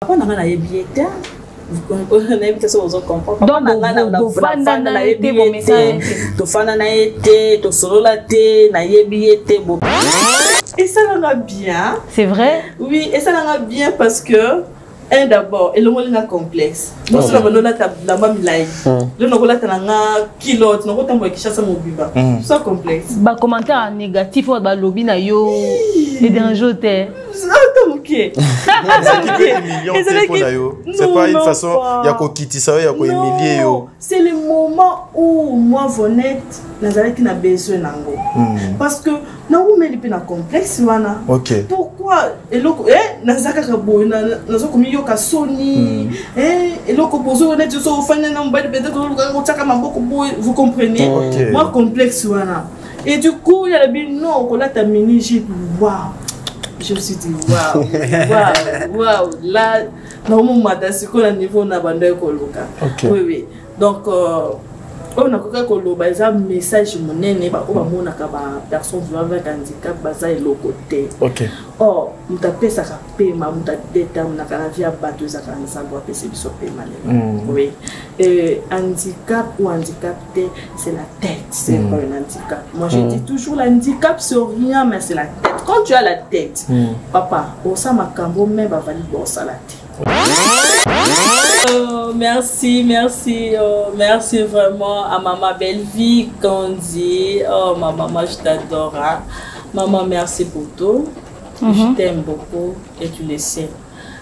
Papa n'a pas billetté. Vous avez ça aux comprendre. Donc na été vos messages. To fana na été, to solo la té, na billetté bon. Et ça l'a bien. C'est vrai? Oui, et ça l'a bien parce que d'abord, et le monde est complexe. Moi, c'est la mamie live. Le nom là, t'as kilo, tu n'as pas de chasse à mon biba. C'est complexe. Bah commentaire négatif ou bah lobby na yo et dérangeoté. C'est ok. C'est pas une façon, il y a quoi quitter ça, il y a quoi humilier yo. C'est le moment où moi Vonette Nazareth qui n'a besoin nango. Parce que nango mais il est complexe wana. OK. Pourquoi et loko nazaka kabo nazo komi yo ka soni et loko bozo Vonette so fanya na mbali peut-être ko tsaka maboko vous comprenez. Moi complexe wana. Et du coup il y a le bin non ko la ta mini jeep waouh. Je me suis dit waouh là normalement madasi ko na niveau na banda ko loka. Oui. Donc on a un message monene ba oba mona ka ba personne vivant avec handicap baza et côté. OK. Oh, muta pesa ka pema muta deta na kana via bateau za kana sango pesa biso pema le. Oui. Handicap ou handicapé, c'est la tête, c'est pas un handicap. Moi je dis toujours l'handicap c'est rien mais c'est la tête. Quand tu as la tête, papa, on sa makambo même ba vali bo sa la tête. Merci vraiment à maman Belle-Vie, Candy. Oh, ma maman, je t'adore. Hein. Maman, merci pour tout. Je t'aime beaucoup et tu le sais.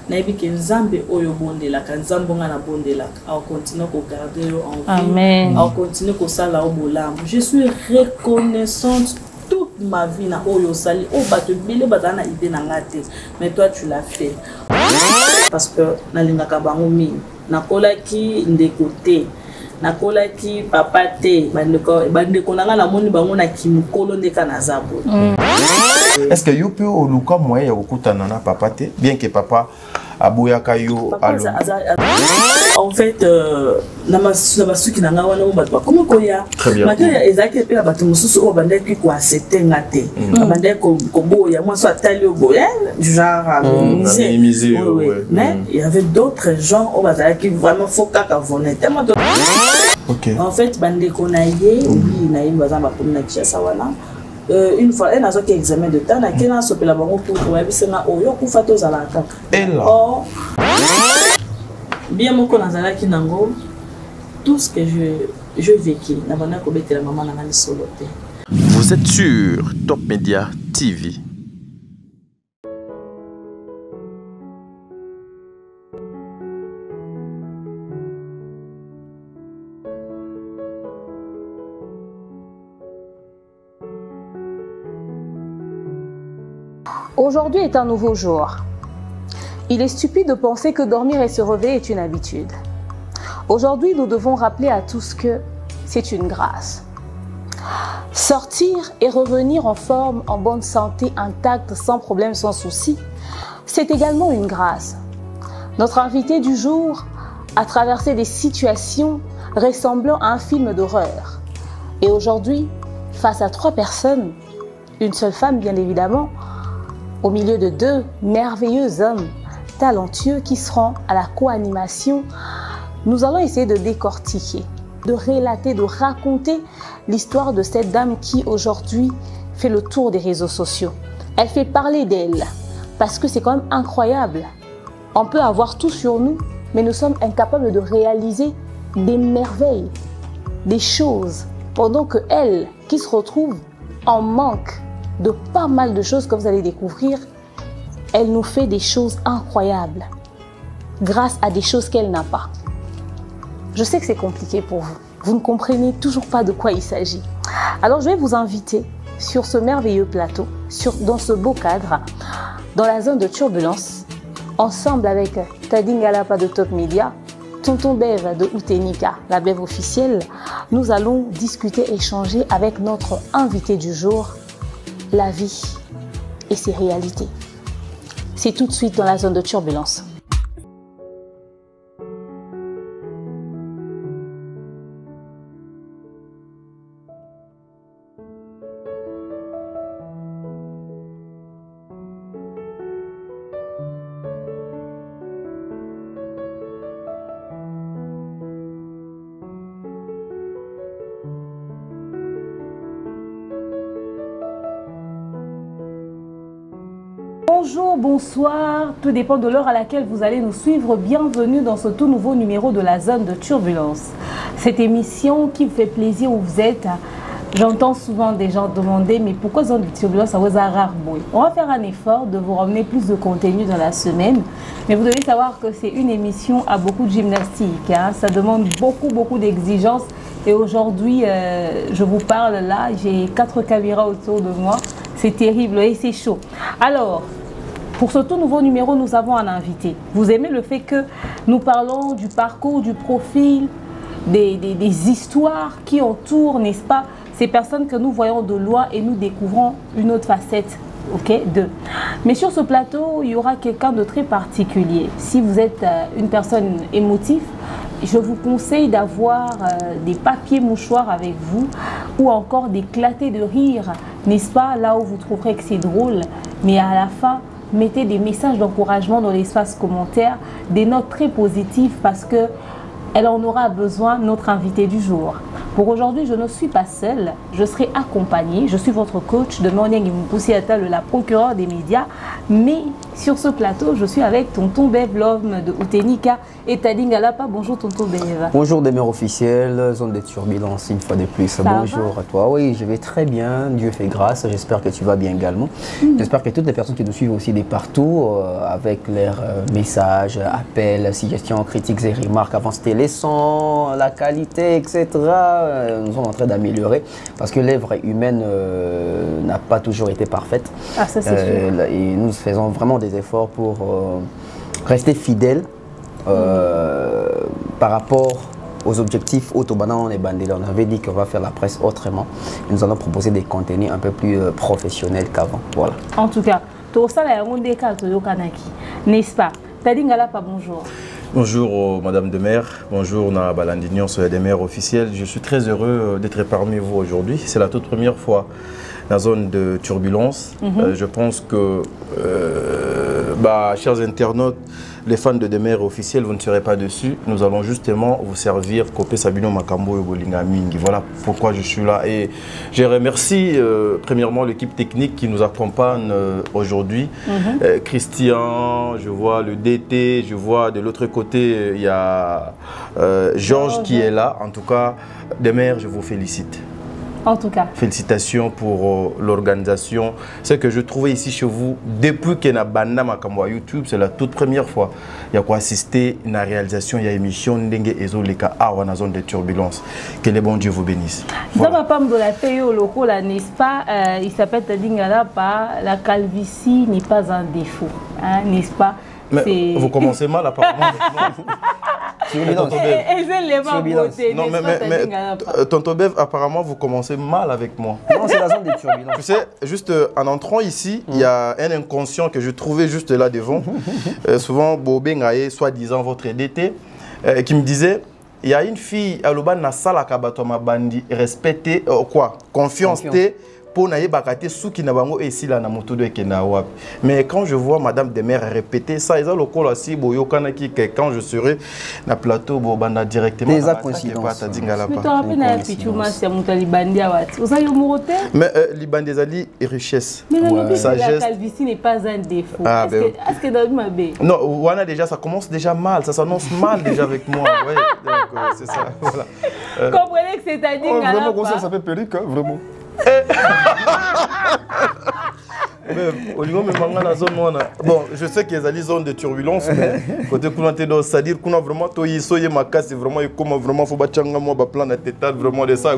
Naibi ke nzambe oyo bondela ka nzambo nga na bondela a continuer ko garder en vie. Amen. A continuer ko sala o bolambo. Je suis reconnaissante toute ma vie na oyo sali o bato bele bazana idée na ngate mais toi tu l'as fait parce que na lingaka bango mi na kolaki ndekote na kolaki papa te bandeko nanga na moni bango na kimukolo ndeka na zabo. Est-ce que you peut oluka moyen ya kokutana na papa te bien que papa aboyaka yo alo. En fait na masuki na nga wana bato comme koya makaya ezaki pe bato mususu o bandeki ko accepter ngate bandeki ko boya moi so atali o boya genre minimiser. Mais il y avait d'autres gens au bazaki vraiment faut kaka vonner tellement. OK. En fait bandeko na ye oui na yimba za ba pomna kisa wana. Une fois elle a fait un examen de temps, elle a fait la banque pour trouver si on a eu un photo à la carte. Oh, bien mon connaissant qui nango, tout ce que je vécu, na bana ko betela maman na ngani solo te. Vous êtes sur Top Media TV. Aujourd'hui est un nouveau jour. Il est stupide de penser que dormir et se réveiller est une habitude. Aujourd'hui, nous devons rappeler à tous que c'est une grâce. Sortir et revenir en forme, en bonne santé, intacte, sans problème, sans souci, c'est également une grâce. Notre invité du jour a traversé des situations ressemblant à un film d'horreur. Et aujourd'hui, face à 3 personnes, une seule femme bien évidemment, au milieu de 2 merveilleux hommes talentueux qui seront à la co-animation, nous allons essayer de décortiquer, de relater, de raconter l'histoire de cette dame qui aujourd'hui fait le tour des réseaux sociaux. Elle fait parler d'elle parce que c'est quand même incroyable. On peut avoir tout sur nous, mais nous sommes incapables de réaliser des merveilles, des choses, pendant que elle, qui se retrouve en manque de pas mal de choses que vous allez découvrir, elle nous fait des choses incroyables grâce à des choses qu'elle n'a pas. Je sais que c'est compliqué pour vous. Vous ne comprenez toujours pas de quoi il s'agit. Alors je vais vous inviter sur ce merveilleux plateau, dans ce beau cadre, dans la zone de turbulence, ensemble avec Tadingalapa de Top Media, Tonton Bev de Utenika, la Bev officielle. Nous allons discuter, échanger avec notre invité du jour, la vie et ses réalités. C'est tout de suite dans la zone de turbulence. Bonjour, bonsoir, tout dépend de l'heure à laquelle vous allez nous suivre. Bienvenue dans ce tout nouveau numéro de la zone de turbulence. Cette émission qui vous fait plaisir où vous êtes. J'entends souvent des gens demander mais pourquoi zone de turbulence ça vous a rare boy. On va faire un effort de vous ramener plus de contenu dans la semaine. Mais vous devez savoir que c'est une émission à beaucoup de gymnastique. Hein. Ça demande beaucoup d'exigences. Et aujourd'hui, je vous parle là, j'ai 4 caméras autour de moi. C'est terrible et c'est chaud. Alors, pour ce tout nouveau numéro, nous avons un invité. Vous aimez le fait que nous parlons du parcours, du profil, des histoires qui entourent, n'est-ce pas, ces personnes que nous voyons de loin et nous découvrons une autre facette, ok, d'eux. Mais sur ce plateau, il y aura quelqu'un de très particulier. Si vous êtes une personne émotive, je vous conseille d'avoir des papiers mouchoirs avec vous ou encore d'éclater de rire, n'est-ce pas, là où vous trouverez que c'est drôle. Mais à la fin, mettez des messages d'encouragement dans l'espace commentaire, des notes très positives parce que elle en aura besoin, notre invité du jour. Pour aujourd'hui, je ne suis pas seule, je serai accompagnée. Je suis votre coach de Morning Mpusiata, la procureure des médias. Mais sur ce plateau, je suis avec Tonton Bev, l'homme de Utenika et Tadingalapa. Bonjour Tonton Bev. Bonjour des mères officielles, zone de turbulence une fois de plus. Ça bonjour va? À toi. Oui, je vais très bien, Dieu fait grâce. J'espère que tu vas bien également. J'espère que toutes les personnes qui nous suivent aussi de partout, avec leurs messages, appels, suggestions, critiques et remarques, avant c'était les sons, la qualité, etc. Nous sommes en train d'améliorer parce que l'œuvre humaine n'a pas toujours été parfaite. Ah, ça c'est sûr. Et nous faisons vraiment des efforts pour rester fidèles par rapport aux objectifs Autobanan et Bandela. On avait dit qu'on va faire la presse autrement. Nous allons proposer des contenus un peu plus professionnels qu'avant. Voilà. En tout cas, n'est-ce pas? Tadingalapa, bonjour. Bonjour Madame de Maire, bonjour na Balandignon, sur des maires officiels. Je suis très heureux d'être parmi vous aujourd'hui. C'est la toute première fois dans la zone de turbulence. Je pense que, chers internautes, les fans de Demer officiels, vous ne serez pas dessus. Nous allons justement vous servir Kopé Sabino Makambo et Bolinga Mingi. Voilà pourquoi je suis là. Et je remercie premièrement l'équipe technique qui nous accompagne aujourd'hui. Christian, je vois le DT, je vois de l'autre côté, il y a Georges qui est là. En tout cas, Demer, je vous félicite. En tout cas. Félicitations pour l'organisation. Ce que je trouvais ici chez vous, depuis que na banda makambo YouTube, c'est la toute première fois. Il y a quoi assister à la réalisation, il y a émission Ndenge Ezo Leka Awa na zone de turbulence. Que le bon Dieu vous bénisse. Dans ma femme de la Théo loco, n'est-ce pas, il s'appelle Tadingalapa, la calvitie n'est pas un défaut, hein, n'est-ce pas? Mais vous commencez mal apparemment. Non, mais Tonton Bev, apparemment, vous commencez mal avec moi. Non, c'est la zone des turbulences. Tu sais, juste en entrant ici, il y a un inconscient que je trouvais juste là devant. Souvent, Bobé Ngaye, soi-disant votre DT, qui me disait, il y a une fille à l'Oban Nassala Kabatoma Bandi, respectée, quoi, confiance. Pour naïe bakate sous qui n'a pas ici là na moto de Kenawap. Mais quand je vois Madame Demer répéter ça, ils ont le col aussi boyo kanaki que quand je serai na plateau bobanda directement. Des coïncidences. Mais toi rappelles na pichuma c'est mon libandi awat. Vous avez moroté? Mais libandi zali et richesse. Mais la calvitie n'est pas un défaut. Ah, est-ce que dans ma baie? Non, Wana déjà ça commence déjà mal, ça s'annonce mal déjà avec moi. Ouais, donc c'est ça. Voilà. Comprenez que c'est-à-dire vraiment comme ça s'appelle perruque, vraiment. Bon, je sais qu'il y a des zones de turbulence, mais côté c'est-à-dire qu'on a vraiment c'est vraiment comment vraiment faut battre moi plan de tête vraiment de ça.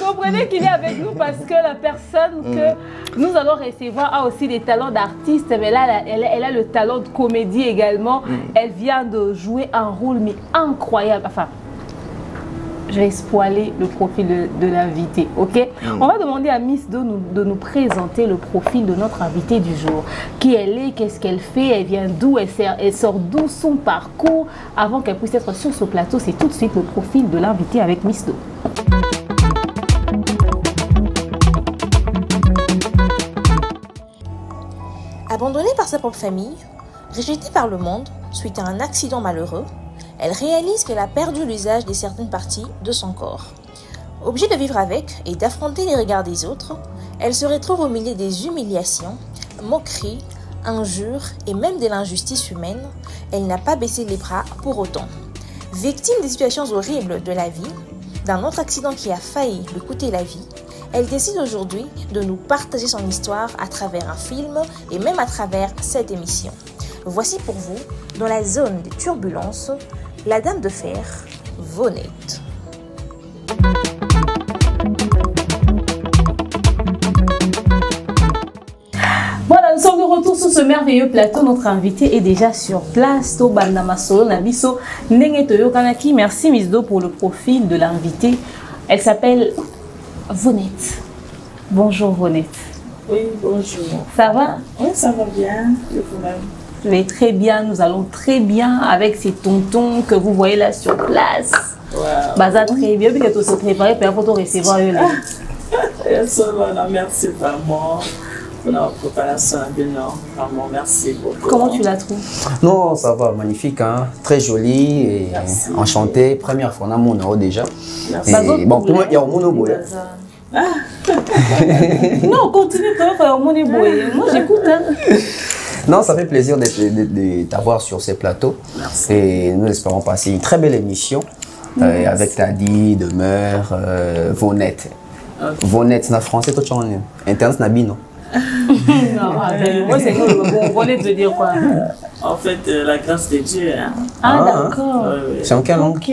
Comprenez qu'il est avec nous parce que la personne que nous allons recevoir a aussi des talents d'artiste, mais là elle a le talent de comédie également. Elle vient de jouer un rôle mais incroyable. Enfin, je vais spoiler le profil de l'invité, ok? On va demander à Miss Do de nous présenter le profil de notre invité du jour. Qui elle est, qu'est-ce qu'elle fait, elle vient d'où, elle sort d'où, son parcours. Avant qu'elle puisse être sur ce plateau, c'est tout de suite le profil de l'invité avec Miss Do. Abandonnée par sa propre famille, rejetée par le monde suite à un accident malheureux, elle réalise qu'elle a perdu l'usage de certaines parties de son corps. Obligée de vivre avec et d'affronter les regards des autres, Elle se retrouve au milieu des humiliations, moqueries, injures et même de l'injustice humaine. Elle n'a pas baissé les bras pour autant. Victime des situations horribles de la vie, d'un autre accident qui a failli lui coûter la vie, elle décide aujourd'hui de nous partager son histoire à travers un film et même à travers cette émission. Voici pour vous, dans la zone des turbulences, la Dame de Fer, Vonette. Voilà, nous sommes de retour sur ce merveilleux plateau. Notre invité est déjà sur place. Merci Miss Do pour le profil de l'invité. Elle s'appelle Vonette. Bonjour Vonette. Oui, bonjour. Ça va? Oui, ça va bien. Et vous-même? Je vais très bien. Nous allons très bien avec ces tontons que vous voyez là sur place. Wow. Baza très bien. Puis que tu se prépares pour recevoir eux là. Merci vraiment. Pour la préparation, vraiment, merci beaucoup. Comment tu la trouves? Non, ça va, magnifique, hein? Très joli et merci. Enchanté. Première fois, on a mon déjà. Merci. Et, bon, tout le monde, il y a mon nom. Non, continue quand même, mon moi j'écoute. Hein. Non, ça fait plaisir de t'avoir sur ces plateaux. Merci. Et nous espérons passer une très belle émission avec Tadi, Demeure, Vonette. Okay. Vonette, na français, toi tu en es internet, na bino. Non, moi c'est bon, Vonette veut dire quoi? En fait, la grâce de Dieu. Hein. Ah, d'accord. C'est en quelle langue? Ok.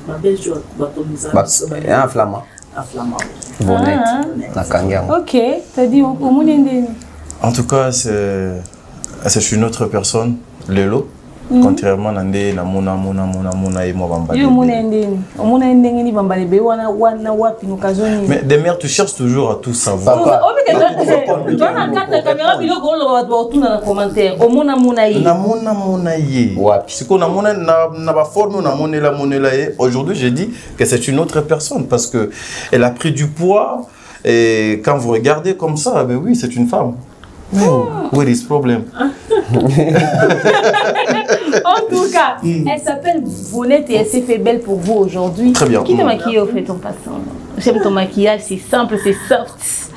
Ma belle joie, un flamand. Un flamand. Vonette, na Kangiang. Ok, t'as dit au monde. En tout cas, c'est une autre personne, Lelo. Contrairement à Ndé, Namona et moi. Mais des mères, tu cherches toujours à tout savoir. Aujourd'hui, j'ai dit que c'est une autre personne parce qu'elle a pris du poids et quand vous regardez comme ça, ben oui, c'est une femme. What is problem? En tout cas, elle s'appelle Vonette et elle s'est fait belle pour vous aujourd'hui. Très bien. Qui t'a maquillé au fait ton passant? J'aime ton maquillage, c'est simple, c'est soft.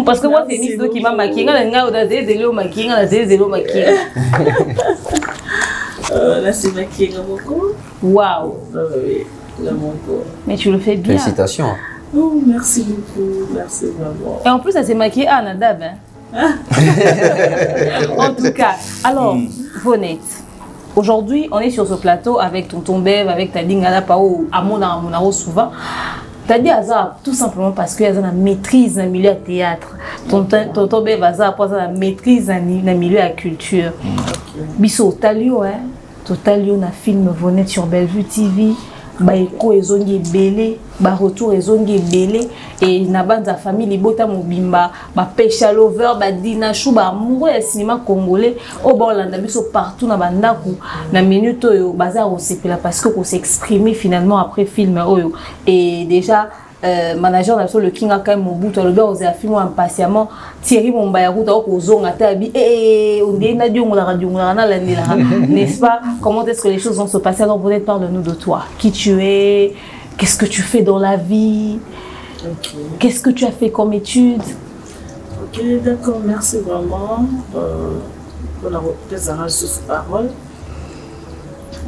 Parce que moi, c'est Miss Do qui m'a maquillé. Là, c'est maquillé beaucoup. Waouh. Oui, mais tu le fais bien. Félicitations. Oh, merci beaucoup, merci vraiment. Et en plus, elle s'est maquillée à Nadab. En tout cas, alors, Vonette, aujourd'hui, on est sur ce plateau avec Tonton Bev, avec Tadi Ngala Pao, Amonaro souvent. Tadi Azar, tout simplement parce qu'il y a une maîtrise dans le milieu du théâtre. Tonton Bev Azar, pour la maîtrise dans le milieu de la culture. Bisso, Talio, hein? Totalio, na film Vonette sur Bellevue TV. Baeko ezongi belé, ba retour ezongi belé et na bande famille libota mobimba, ba pesha lover, ba dina chou, ba amoureux ya cinéma congolais au Bolanda biso partout na bandaku na minute oyo bazar osepela parce que ko s'exprimer finalement après film oyo et déjà manager na le King a quand même Mobutu le gars osé film impatiemment Thierry Mombaya kuta ko zonga tabi on dit na diongola na landela n'est-ce pas? Comment est-ce que les choses vont se passer? Alors peut-être parle-nous de toi, qui tu es, qu'est-ce que tu fais dans la vie, qu'est-ce que tu as fait comme études? Ok, d'accord, merci vraiment pour la représentation sur parole.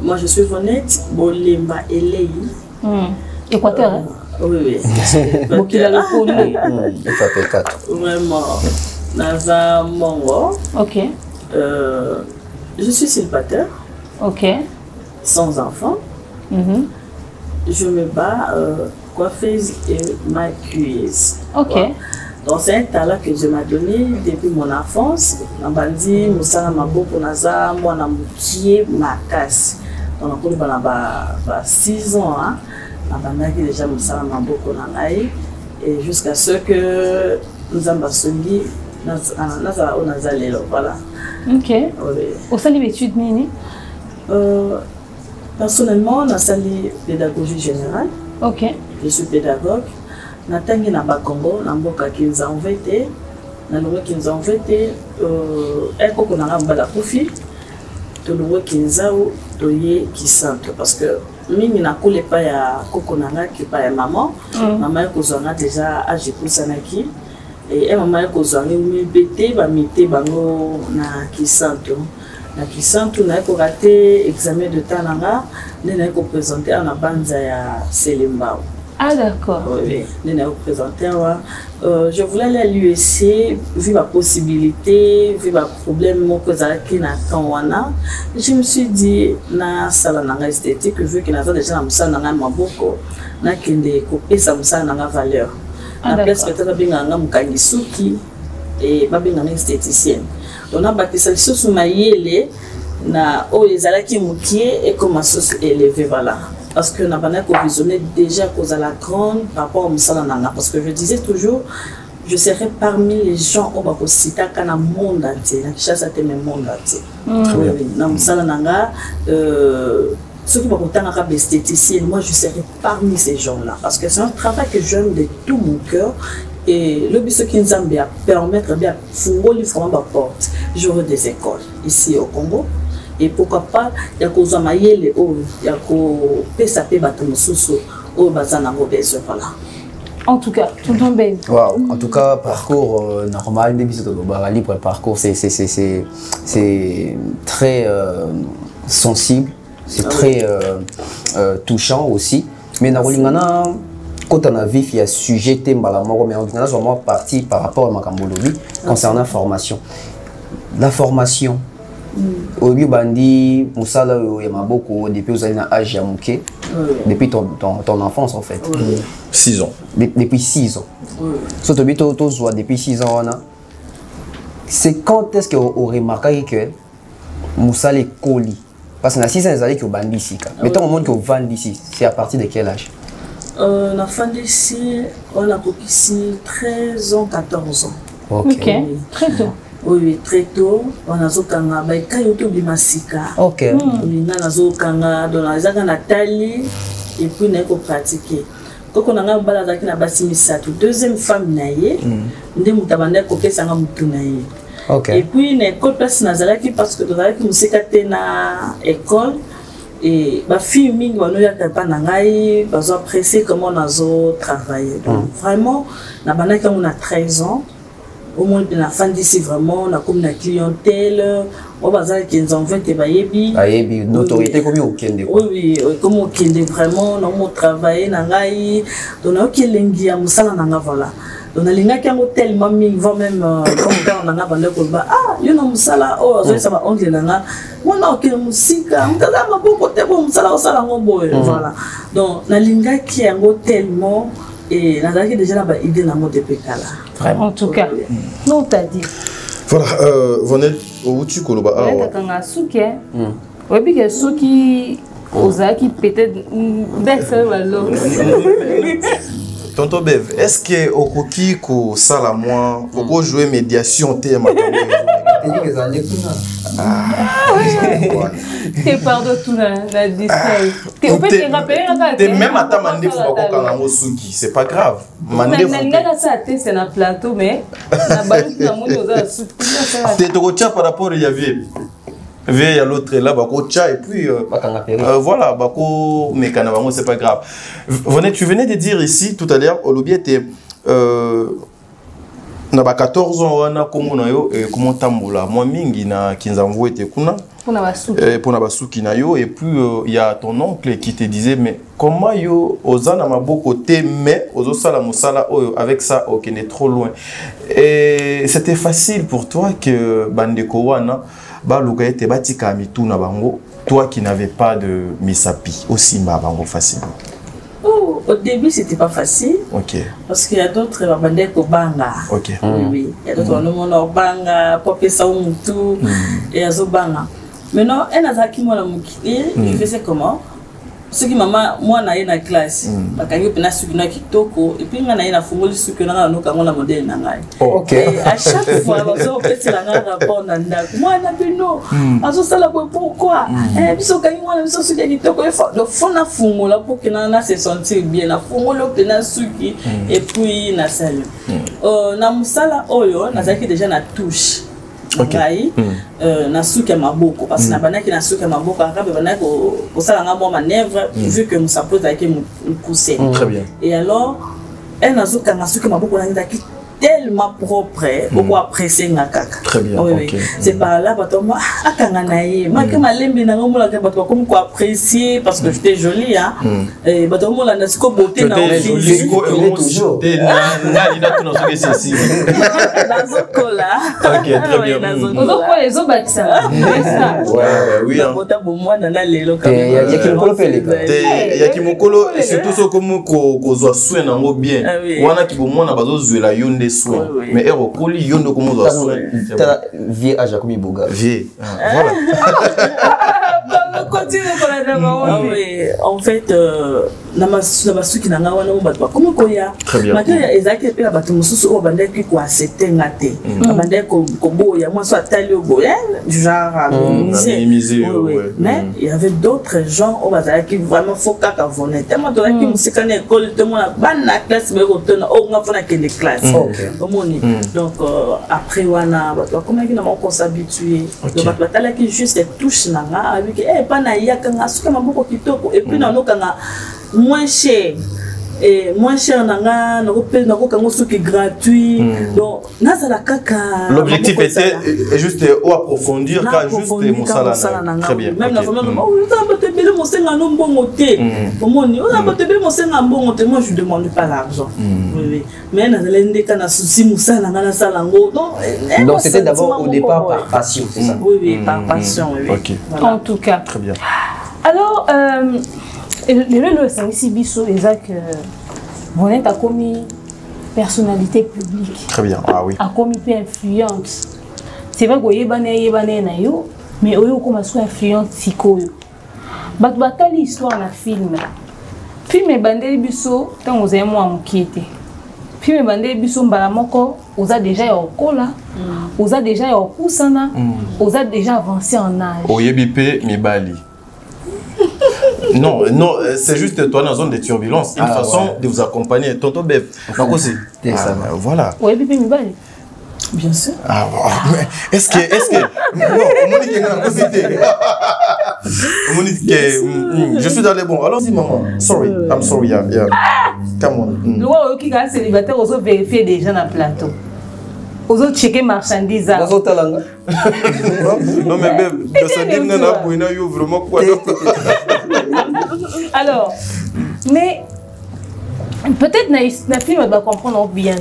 Moi je suis Vonette Bolemba Elei. Équateur, hein? Oui. Donc il a le connu. Il fait 4. Vraiment. Naza Mongo. Ok. Je suis célibataire. Ok. Sans enfant. Je me bats coiffeuse et maquilleuse. Ok. Voilà. Donc c'est un talent que Dieu m'a donné depuis mon enfance. Nabandi, Moussala Maboko Naza, moi Namoukié, Makas. Donc on a 6 ans. Hein. Déjà Moussala Maboko Nangaï. Et jusqu'à ce que nous avons basongi, voilà. Ok. Au sein de l'étude, Nini? Personnellement, dans la pédagogie générale. Ok. Je suis pédagogue. Natangi na Bakongo, na mboka kinza envete, na lowe kinza envete, eko konanga mbala kofi, to lowe kinza ou toye kisanto parce que mingi na kole pa ya koko nanga ki pa ya maman maman ko zonga déjà âge kusanaki et maman ko zonga mi bete ba mité bango na kisanto na ko raté examen de temps nanga na ko présenter en banza ya Selembao. Ah d'accord. Oui, je voulais aller à l'USC, vu ma possibilité, vu ma problème, je me suis dit, na salananga esthétique, vu qu'il y a déjà un salananga maboko, na kende copier sa salananga valeur. Na place que tu as bien un mukangisuki et babin un esthéticienne. On a bâti ça sur ma yele, na o ezalaki mukie et comme sauce élevée voilà. Parce que nous avons visionné déjà cause à la grande par rapport au Moussalananga. Parce que je disais toujours, je serai parmi les gens au Bakosita qui ont le monde entier. Qui chasse le monde entier. Dans Moussalananga, ceux qui vont être esthéticiens, moi je serai parmi ces gens-là. Parce que c'est un travail que j'aime de tout mon cœur. Et le but qui nous a permettre de faire ma porte. J'aurai des écoles ici au Congo. Et pourquoi pas, il y a cause mayele o, il y a cause pesape batomosusu o bazanango besoin voilà. En tout cas, tout tombe bien. Wow. En tout cas, parcours normal des bisous de pour le parcours, c'est très sensible, c'est très touchant aussi. Mais Narolingana, quand on a vu il y a sujet thème mais on a vraiment parti par rapport à Makambolobi concernant la formation. La formation. Au lieu bandi, Moussala Yamaboko, depuis aux années âge Yamouké, depuis ton enfance en fait. 6 ans. Depuis 6 ans. Surtout depuis 6 ans, c'est quand est-ce qu'on remarque que Moussala est coli? Parce que dans 6 ans, ils allaient que bandi ici. Mais tant au monde que vend ici, c'est à partir de quel âge? La fin d'ici, on a ici 13 ans, 14 ans. Ok, très tôt. Oui, très tôt. On a zokanga baika yoto bimasika. Ok. On a zokanga dans la zaga natali et puis on a pratiqué. Quand on a bala zaki na basi misato, deuxième femme naie, ndé mutabanda ko pesa nga mutu naie. Ok. Et puis na école place nazalaki parce que tozalaki musika te na école et ba fille mingi bano ya kapa na ngai bazo apprécier comment on a travailler. Donc vraiment na banaki on a 13 ans. Au moins de la fin d'ici vraiment on a comme la clientèle on va dire qu'ils en fait bayebi notoriété comme au Kende oui comme au Kende vraiment on a travaillé na ngai donc on a kelengi ya musala na voilà donc na linga kango tellement mille va même comme quand on a bande ko ba ah you know musala oh azo ça va oncle na nga on a que musika mtala maboko te bo musala osala ngombo voilà donc na linga ki yango tellement et na daki déjà la idée na mode pekala. En tout cas, non, t'as dit. Voilà, vous êtes au Tukoloba. Ah, ouais, t'as un souki. Oui, puis que souki, Ozaki, peut-être, d'être alors. Tonton Bev, est-ce que au coquille ko sala moi, faut jouer médiation thé makambo? T'es pardon tout la distance. T'es même à ta mandé faut pas qu'on a souki, c'est pas grave. Mandé faut. Ça c'est un plateau mais na balu na monde oza souki. T'es to par rapport il y avait il y a l'autre là bako tcha et puis voilà bako mekana bango c'est pas grave. Tu venais de dire ici tout à l'heure Olobi était na ba 14 ans wana komo na yo comment tambola moi mingi na kinzamvo était kuna pour na basuki na yo et puis il y a ton oncle qui te disait mais comment yo ozana maboko te mais ozo sala musala avec ça OK n'est trop loin et c'était facile pour toi que bandeko wana ba luka ete batika mituna bango toi qui n'avais pas de misapi aussi bango facilement. Au début, c'était pas facile. Ok. Parce qu'il y a d'autres bandés au banga. Ok. Oui. Il y a d'autres au banga, Popé Saumutu, et à Zobanga. Maintenant, un azaki moi la mukité, il faisait comment? Ce qui maman, moi na na classe, bakangi pena suki na kitoko, et puis na na fungoli suki na no kango na modèle na ngai. Ok. À chaque fois, on petit la ngai rapport na ndako. Moi na bino, azo sala pourquoi? Biso kangi moi na biso suki kitoko, le fond na fungola pour que na se sentir bien, na fungolo pena suki et puis na salle. Na musala oyo, na zaki déjà na touche. ngai na suki ya maboko parce que na banaki na suki ya maboko akabe banaki kosala nga mwa manœuvre vu que mosapo ezalaki mokuse. Et alors elle nazokanga suki ya maboko na ezalaki tellement propre beaucoup apprécié nga kaka. Très bien. Oui, oui. C'est par là bato moi akanga na ye ma ke malembi na ngomola ke bato comme quoi apprécier parce que j'étais jolie hein et bato mola na siko beauté na aussi toujours na ina tout dans ce que c'est ici dans zokola. OK, très bien. Pourquoi les autres bâtissent ça? Ouais, oui. Bota bo mwana na lelo comme il y a qui mokolo pele il y a qui mokolo et surtout ce comme ko zo soin nango bien wana ki bo mwana bazo zuela yonde soin mais ero koli yondo comme zo soin vie à Jacobi Boga vie voilà. En fait na masuki na nga wana bato comme koya makaya ezaki pe bato mususu o bandaki ko accepter ngate bandaki ko boya moi soit tali o boya genre minimiser mais il y avait d'autres gens au bazaki vraiment faut kaka voner tellement to ki musika na école te moi bana classe me ko tona o nga fona que les classes omoni donc après wana bato comme ki na mo s'habituer donc bato talaki juste touche na nga avec eh pas na yaka nga suka maboko kitoko et puis na nokanga moins cher et moins cher nanga na ko kango suki gratuit donc nazala kaka l'objectif était juste au approfondir car juste mosala très bien même la famille on va te payer mon senga no mbongo te omoni on va te payer mon senga mbongo te moi je demande pas l'argent oui mais nazala ndeka na souci mosala nanga sala ngo donc c'était d'abord au départ par passion c'est ça oui par passion oui en tout cas très bien. Alors le service biso exact vous êtes à commis personnalité publique. Très bien. Ah oui. À commis influence. C'est vrai que yebane na yo mais oyo comme soit influence sikoyo. Bat batali histoire na film. Film bandeli biso tant vous avez moi inquiété. Film bandeli biso mbala moko oza déjà ya okola. Oza déjà ya okusana. Oza déjà avancé en âge. Oyebipe mibali. Non, non, c'est juste toi dans la zone de turbulence. Une façon de vous accompagner. Tonton Bev. Donc aussi. Voilà. Oui, puis mibali. Bien sûr. Ah, est-ce que non, on dit que je suis dans les bons. Alors dis maman. Sorry, I'm sorry. Yeah. Come on. Loi qui est célibataire, on doit vérifier déjà dans le plateau. On doit checker marchandises. Non mais Bev, personnellement na boina yo vraiment quoi. Alors, mais peut-être na film doit comprendre bien.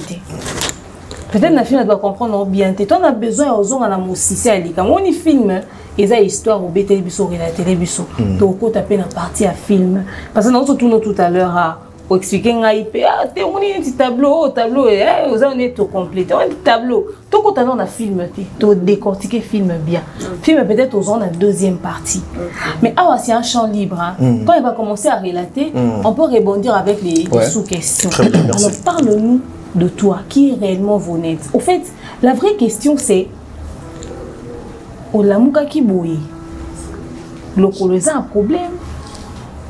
Peut-être na film doit comprendre bien. Toi on a besoin aux na mosisi ali. Quand on y filme, ils a histoire au BTL biso relater biso. Donc on taper na partie à film parce que nous surtout tout à l'heure à expliquer ngai pe te on est tableau vous on est tout complet. On dit tableau. Tout quand on a film te décortiquer film bien. Film peut-être aux on a deuxième partie. Mais ah c'est un champ libre hein. Quand il va commencer à relater, on peut rebondir avec les sous-questions. Alors parle-nous de toi, qui est réellement Vonette. Au fait, la vraie question c'est Olamuka ki boye. Lokoloza un problème.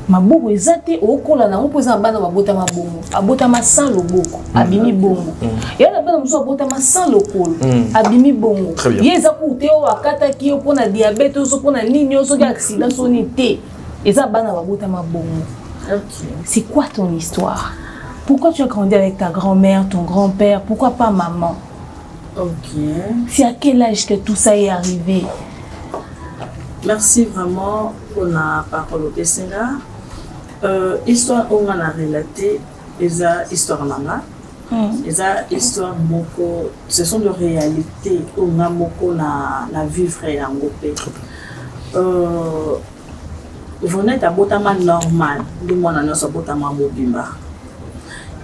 Maboko ezate okola na opoza bana babota mabongo. Abota ma sans loboko, abimi bongo. Et la bana muso abota ma sans lokolo, abimi bongo. Yeza ku te o akata ki o pona diabète o so pona nini o so ki accident so ni te. Eza bana babota mabongo. C'est quoi ton histoire? Pourquoi tu as grandi avec ta grand-mère, ton grand-père? Pourquoi pas maman? C'est à quel âge que tout ça est arrivé? Merci vraiment pour la parole au Tességa. Histoire on a relaté, histoire nana. Histoire moko, ce sont de réalités on a moko na vivre et en gopé. Vous n'êtes à botama normal, du moins na noso botama mobimba.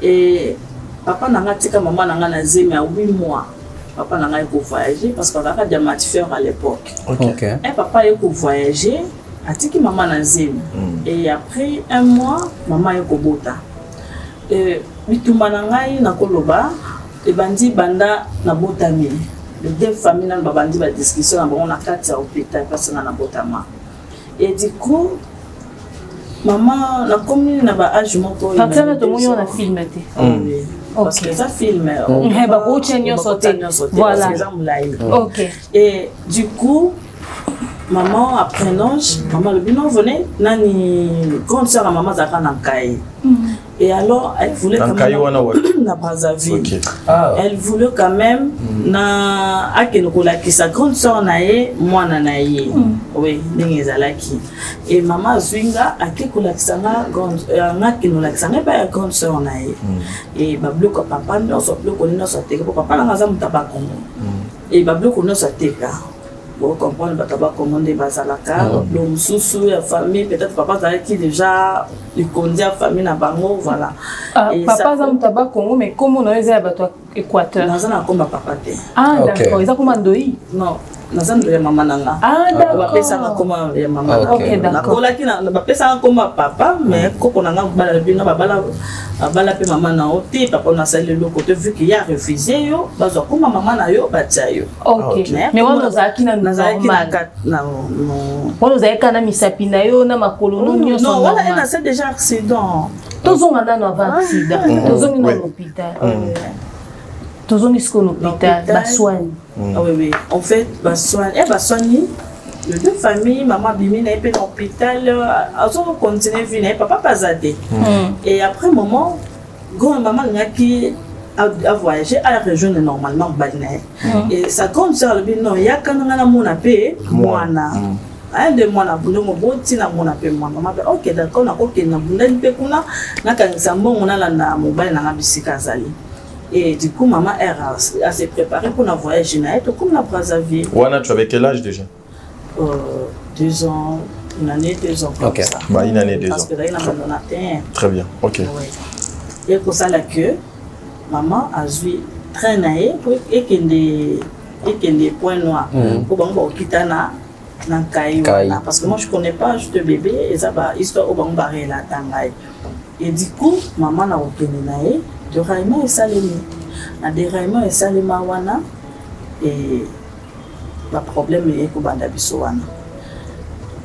Et papa n'a tika maman n'a na zemi à 8 mois. Papa n'a pas voyager parce qu'on a pas de matière à l'époque. Et papa a voyager, a tiki maman na zemi. Et après un mois, maman est kobota. Et bitumanangai na koloba, et bandi banda na botami. Les deux familles na bandi ba discussion na on a 4 hôpital parce na botama. Et du coup maman na commune na ba âge moko partir na to moyo na filmé. Parce que ça filme. Voilà. Ok. Et du coup, maman, après l'âge, maman le bilan venait, nani grande sœur à maman Zaka Nankai. Et alors, elle voulait quand même na Brazzaville. Elle voulait quand même na Akenokola qui sa grande sœur nae, moi nanaye. Oui, n'engezalaki. Et maman Zwinga Akekola qui sa grande Akenola qui sa pas grande sœur nae. Et bablo ko papa no so blo ko no so teka papa na ngaza mutabako. Et bablo ko no so teka. Vous comprenez, papa commandé Bazalaka, le sous la famille, peut-être papa qui déjà il conduit la famille na bango, voilà. Papa zam tabac Congo, mais comment on a eu à Équateur? Nazana comme papa te. Ah d'accord, ils ont commandé. Non. Nazana de maman nanga. Ah d'accord. Papa ça comme maman. Ok d'accord. Nakola qui na papa ça comme papa, mais koko nanga bala bino bala bala pe maman na oti, papa na sali le côté vu qu'il y a refusé yo, bazo comme maman na yo batia yo. Ok. Mais on nous a qui na on nous a kana misapina yo na makolo no nyo. Non, voilà, elle a fait déjà accident. Tous on a un accident. Tous on est à l'hôpital. Tous on est à l'hôpital. Bassoine. Ah oui, oui. En fait, Bassoine. Et Bassoine, les deux familles, maman Bimi n'a pas l'hôpital. Elles ont continué à venir. Papa pas zadé. Et après un moment, grand maman n'a qui a voyagé à la région de normalement Balinaï. Et sa grande sœur, elle dit non, il y a quand on a mon appel, moi na. Un de moi na boulot mon bon tina mon appel moi maman ok d'accord na ok na boulot pe kuna na kanisa mbongo na la na mobile na bisika zali. Et du coup maman elle s'est préparée pour un voyage na et comme la Brazzaville. Wana tu avais quel âge déjà? 2 ans, une année 2 ans comme ça. Bah une année 2 ans. Parce que là il a maintenant très bien. OK. Et pour ça la queue maman a joué train naé pour et qu'il des points noirs pour bon kitana parce que moi je connais pas juste bébé et ça va histoire au bon barré là tangai et du coup maman na okene naé de raiment et salemi na de raiment et salema wana et le problème est que banda biso wana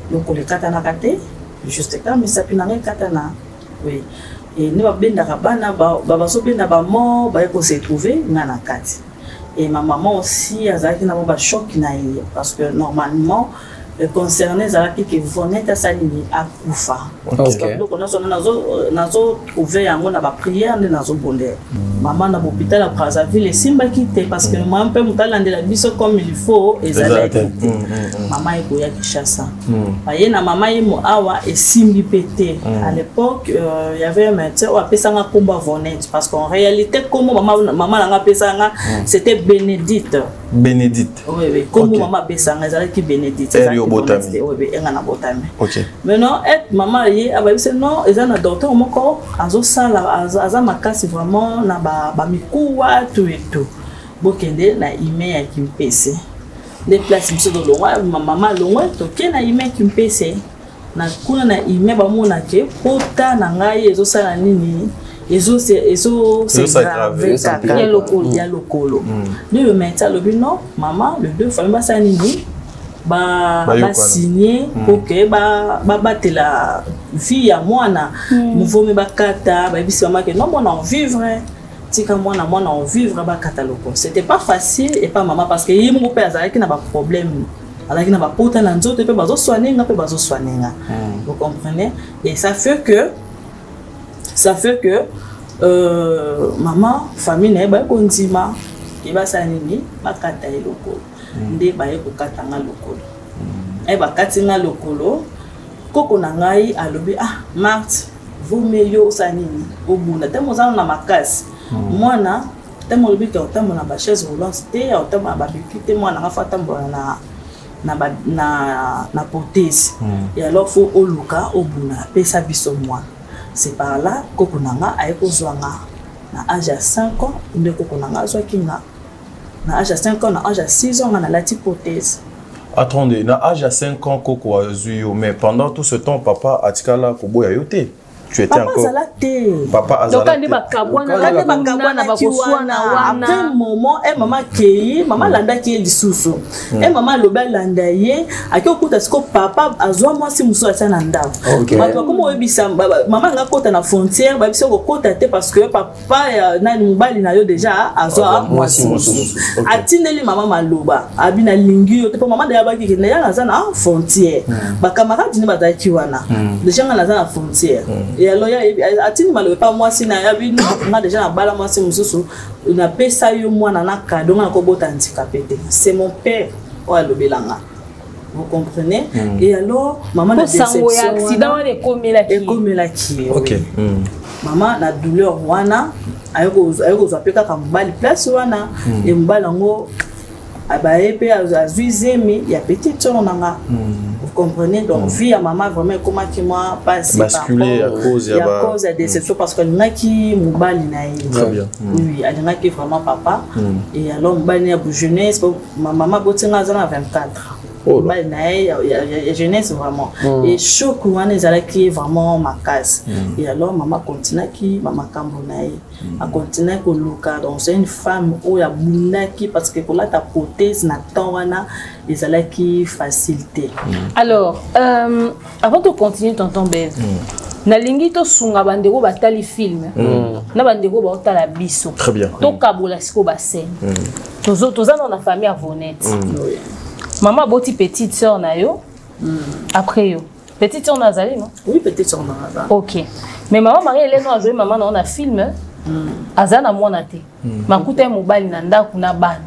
donc le katana kate juste comme ça pinanga katana oui et ne va benda bana ba so benda ba mort ba ko se trouver na kati. Et ma maman aussi a un choc parce que normalement concerné Zalaki qui venait à s'aligner à Koufa. Parce que nous avons trouvé un monde à prière de nazo bonheur. Maman na l'hôpital à Brazzaville et Simba quitté parce que moi un peu mon talent de la biso comme il faut et Zalaki. Maman est koya Kinshasa. Voyez na maman est mo awa et Simbi pété. À l'époque il y avait un médecin ou appelé ça un combat vonette parce qu'en réalité comme maman l'a appelé ça c'était Bénédicte. Bénédicte. Oui oui comme maman appelé ça Zalaki Bénédicte. Botami. Oui, oui, Botami. OK. Maintenant, maman yi abaise non, ils ont un docteur moko azo sala aza makasi vraiment na ba mikuwa tout et tout. Bokende na email ya Kimpese. Les places biso do longwa maman longwa to ke na email Kimpese. Na kuna na email ba mona ke pota na ngai ezo sala nini? Ezo grave ya lokolo. Le médecin le dit non, maman, le deux familles ba sa nini? Ba signé pour que ba batela vie à moi na mouvement ba kata ba bisi mama que non moi en vivre tika moi en vivre ba catalogue c'était pas facile et pas maman parce que mon père azali qui n'a pas problème azali qui n'a pas pota na nzoto pe bazo soigner nga pe bazo soigner nga vous comprenez et ça fait que maman famille na ba kondima et ba sanini ba kata eloko nde baye kokatanga lokolo e bakatinga lokolo koko na ngai alobi Marthe vous meyo sanini obuna temo za na makasi mwana temo lobi ka temo na ba chaise roulante te au temo ba bikite mwana ngafata mbona na prothèse et alors faut oluka obuna pesa biso mwana c'est par là koko na nga aye kozwanga na âge à 5 ans nde koko na nga zwaki na âge à 5 ans, na âge à 6 ans, on a la hypothèse. Attendez, na âge à 5 ans, Koko a zuyo, mais pendant tout ce temps, papa a tika la kobo ya yote. tu étais encore papa azala après moment maman kei maman landa ki lisusu et maman loba landa ye akiokuta siko papa azwa moi si muso atana ndao bato comme oyebisa maman nga kota na frontière ba biso ko kota te parce que papa na mobali na yo déjà azwa moi si muso atineli maman maloba abina lingi yo te po maman da baki na ya na frontière ba camarade ni bazaki wana déjà nga na frontière et alors atini maloba pas moi si na ya bino nga déjà na bala moi si muso na pesa yo mwana na cadeau na ko bota handicapé. C'est mon père ou alobelanga. Vous comprenez? Et alors maman na déception accident et comme la qui. OK. Maman na douleur wana ayoko zapeka ka mbali place wana et mbala ngo abaye pe azuizemi ya petite nanga. Vous comprenez? Donc vie à maman vraiment comment qui moi passe basculer à cause de déception parce que naki mobali na ye. Très bien. Oui, elle naki vraiment papa et alors mbali ya jeunesse maman botinga zana 24. Mbali na ye jeunesse vraiment et choc wana ezalaki vraiment ma case et alors maman continue qui maman kambo na ye a continuer ko luka donc c'est une femme où ya bunaki parce que pour la ta prothèse na wana ezalaki facilité. Alors avant de continuer tonton Bez na lingi to sunga bandeko batali film na bandeko ba otala biso très bien to kabola siko ba scène toza dans la famille Avonette maman boti petite sœur na yo après yo petite sœur nazali non? Oui, petite sœur nazali. OK. Mais maman Marie-Hélène a joué maman dans un film azana mwana te makuta mobali na ndako na bana.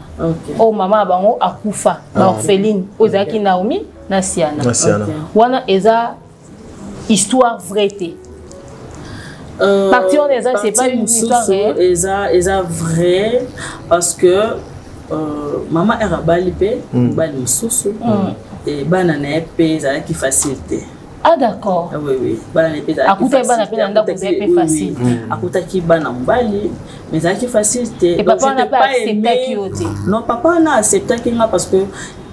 Oh maman bango akufa ba orpheline ozaki Naomi na Siana. Wana eza histoire vraie te. Parti on eza c'est pas une histoire réelle. Eza vrai parce que maman era balipe bali mususu et bana na epé za ki facilité. Ah d'accord. Oui bana na epé za akuta bana pe na ndako za epé facile. Akuta ki bana mbali mais za ki facilité. Et papa n'a pas accepté ki oti. Non papa n'a accepté ki nga parce que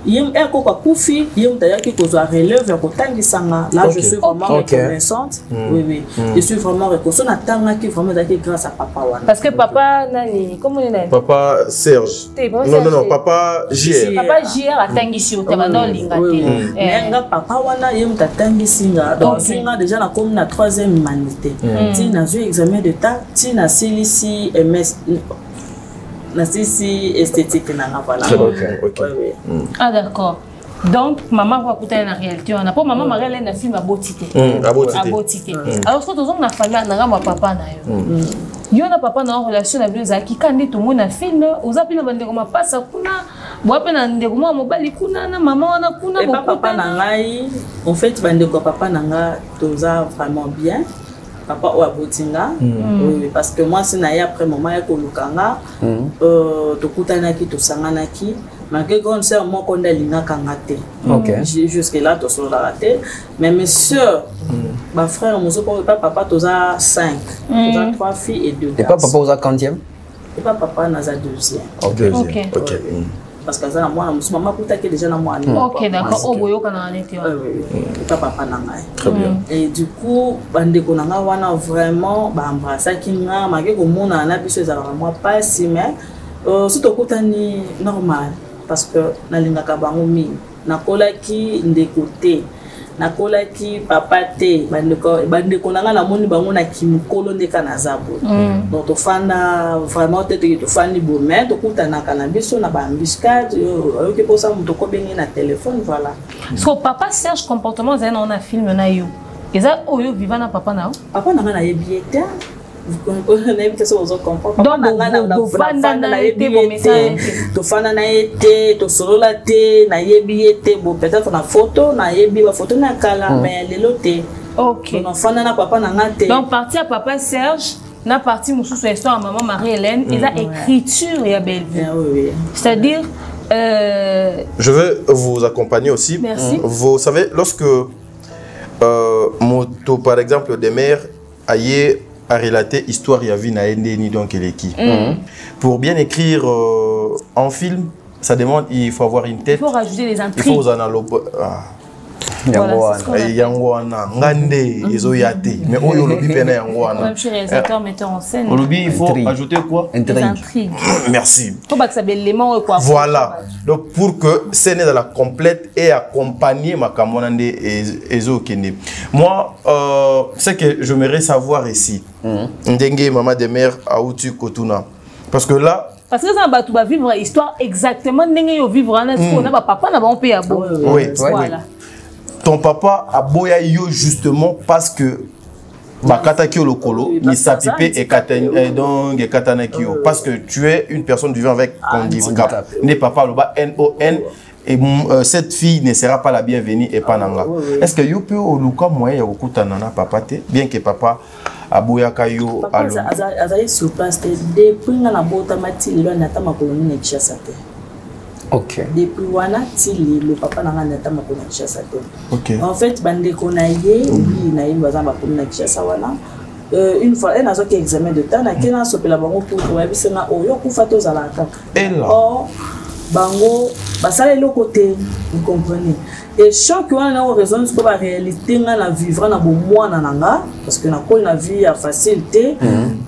yem eko kwa kufi yem tayaki ko zo relève ko tangisanga là je suis vraiment reconnaissante. Oui je suis vraiment reconnaissante na tanga ki vraiment zaki grâce à papa wana. Parce que papa nani comment on dit papa Serge non papa JR papa JR atangisi o tabano linga te mais nga papa wana yem tatangisinga donc singa déjà na comme na 3e humanité ti na zo examen de temps ti na CLC MS Nasisi esthétique na voilà. Ah d'accord. Donc maman va écouter la réalité on a pas maman Marie-Hélène na film abotité. Abotité. Alors ce que na famille na ma papa na yo. Yo na papa na relation na bien zaki kandi tout monde na film ozapi na bande ko mapasa kuna boape na ndeko mobali kuna na maman wana kuna papa na ngai en fait bande ko papa na nga toza vraiment bien. Papa ou abotinga oui parce que moi c'est naïe après maman ya kolukanga to kutana ki to sangana ki malgré grande sœur moi konda linga kangate jusque là to solo raté mais mes sœurs ma frère mon papa toza 5 toza 3 filles et 2 garçons. Et pas papa oza 40e et pas papa naza 2e. OK parce que ça moi maman kutaki déjà na moi. OK d'accord o boyoka na neti papa na ngai. Très bien. Et du coup bandeko na nga wana vraiment ba embrasser kinga maki ko mona na biso za moi pas si mais surtout kutani normal parce que na linga ka bango mi na kolaki ndeko te na kolaki papa te bandeko na nga na moni bango na kimikolo ndeka na zabo donc to fanda vraiment te to fandi bo mais to kutana kana biso na ba embuscade yo ke posa muto ko bengi na téléphone voilà. So papa Serge comportement za na film na yo eza oyo viva na papa na nga na yebieta vous comprenez que ça vous comprend donc na fanda na été bon message to fanda na été to solo la té na yebiete bon peut-être na photo na yebi ba photo na kala mais lelo té. OK donc fanda na papa na nga té donc partie à papa Serge na partie mususu histoire maman Marie-Hélène et la écriture ya belle vie c'est-à-dire je vais vous accompagner aussi. Merci. Vous savez lorsque moto par exemple des mères aillé à relater histoire ya vie na endeni donc elle est qui pour bien écrire en film ça demande il faut avoir une tête, il faut rajouter les intrigues, il faut yango wana ngande ezo yate mais oyo lobi pena yango wana même chez réalisateur metteur en scène lobi il faut ajouter quoi intrigue merci faut pas que ça l'élément quoi voilà donc pour que scène dans la complète et accompagner ma camonande ezo kende moi c'est que j'aimerais savoir ici ndenge maman de mère autu kotuna parce que là parce que ça va vivre histoire exactement ndenge yo vivre en est-ce qu'on a papa na ba pe abo oui voilà ton papa a boya yo justement parce que bakata ki lokolo ni sapipe et katana donc et katana ki parce que tu es une personne vivant avec handicap ne papa lo ba NON et cette fille ne sera pas la bienvenue et pas nanga est-ce que yo peut oluka moyen ya kokutana na papa te bien que papa aboya kayo alo azali sur place depuis na bota matili lo na tama koloni ne kishasa te. OK. Depuis wana tili le papa nanga na tama koloni kishasa te. OK. En fait bande konaye oui na yimba za ba koloni kishasa wana une fois elle a sorti examen de temps na kena sopela bango pour trouver bisenga oyo kufa to zala kaka. Et là bango basala le côté vous comprenez et chaque fois on a raison sur la réalité on a vivre na bon moi nanga parce que na ko na vie à facilité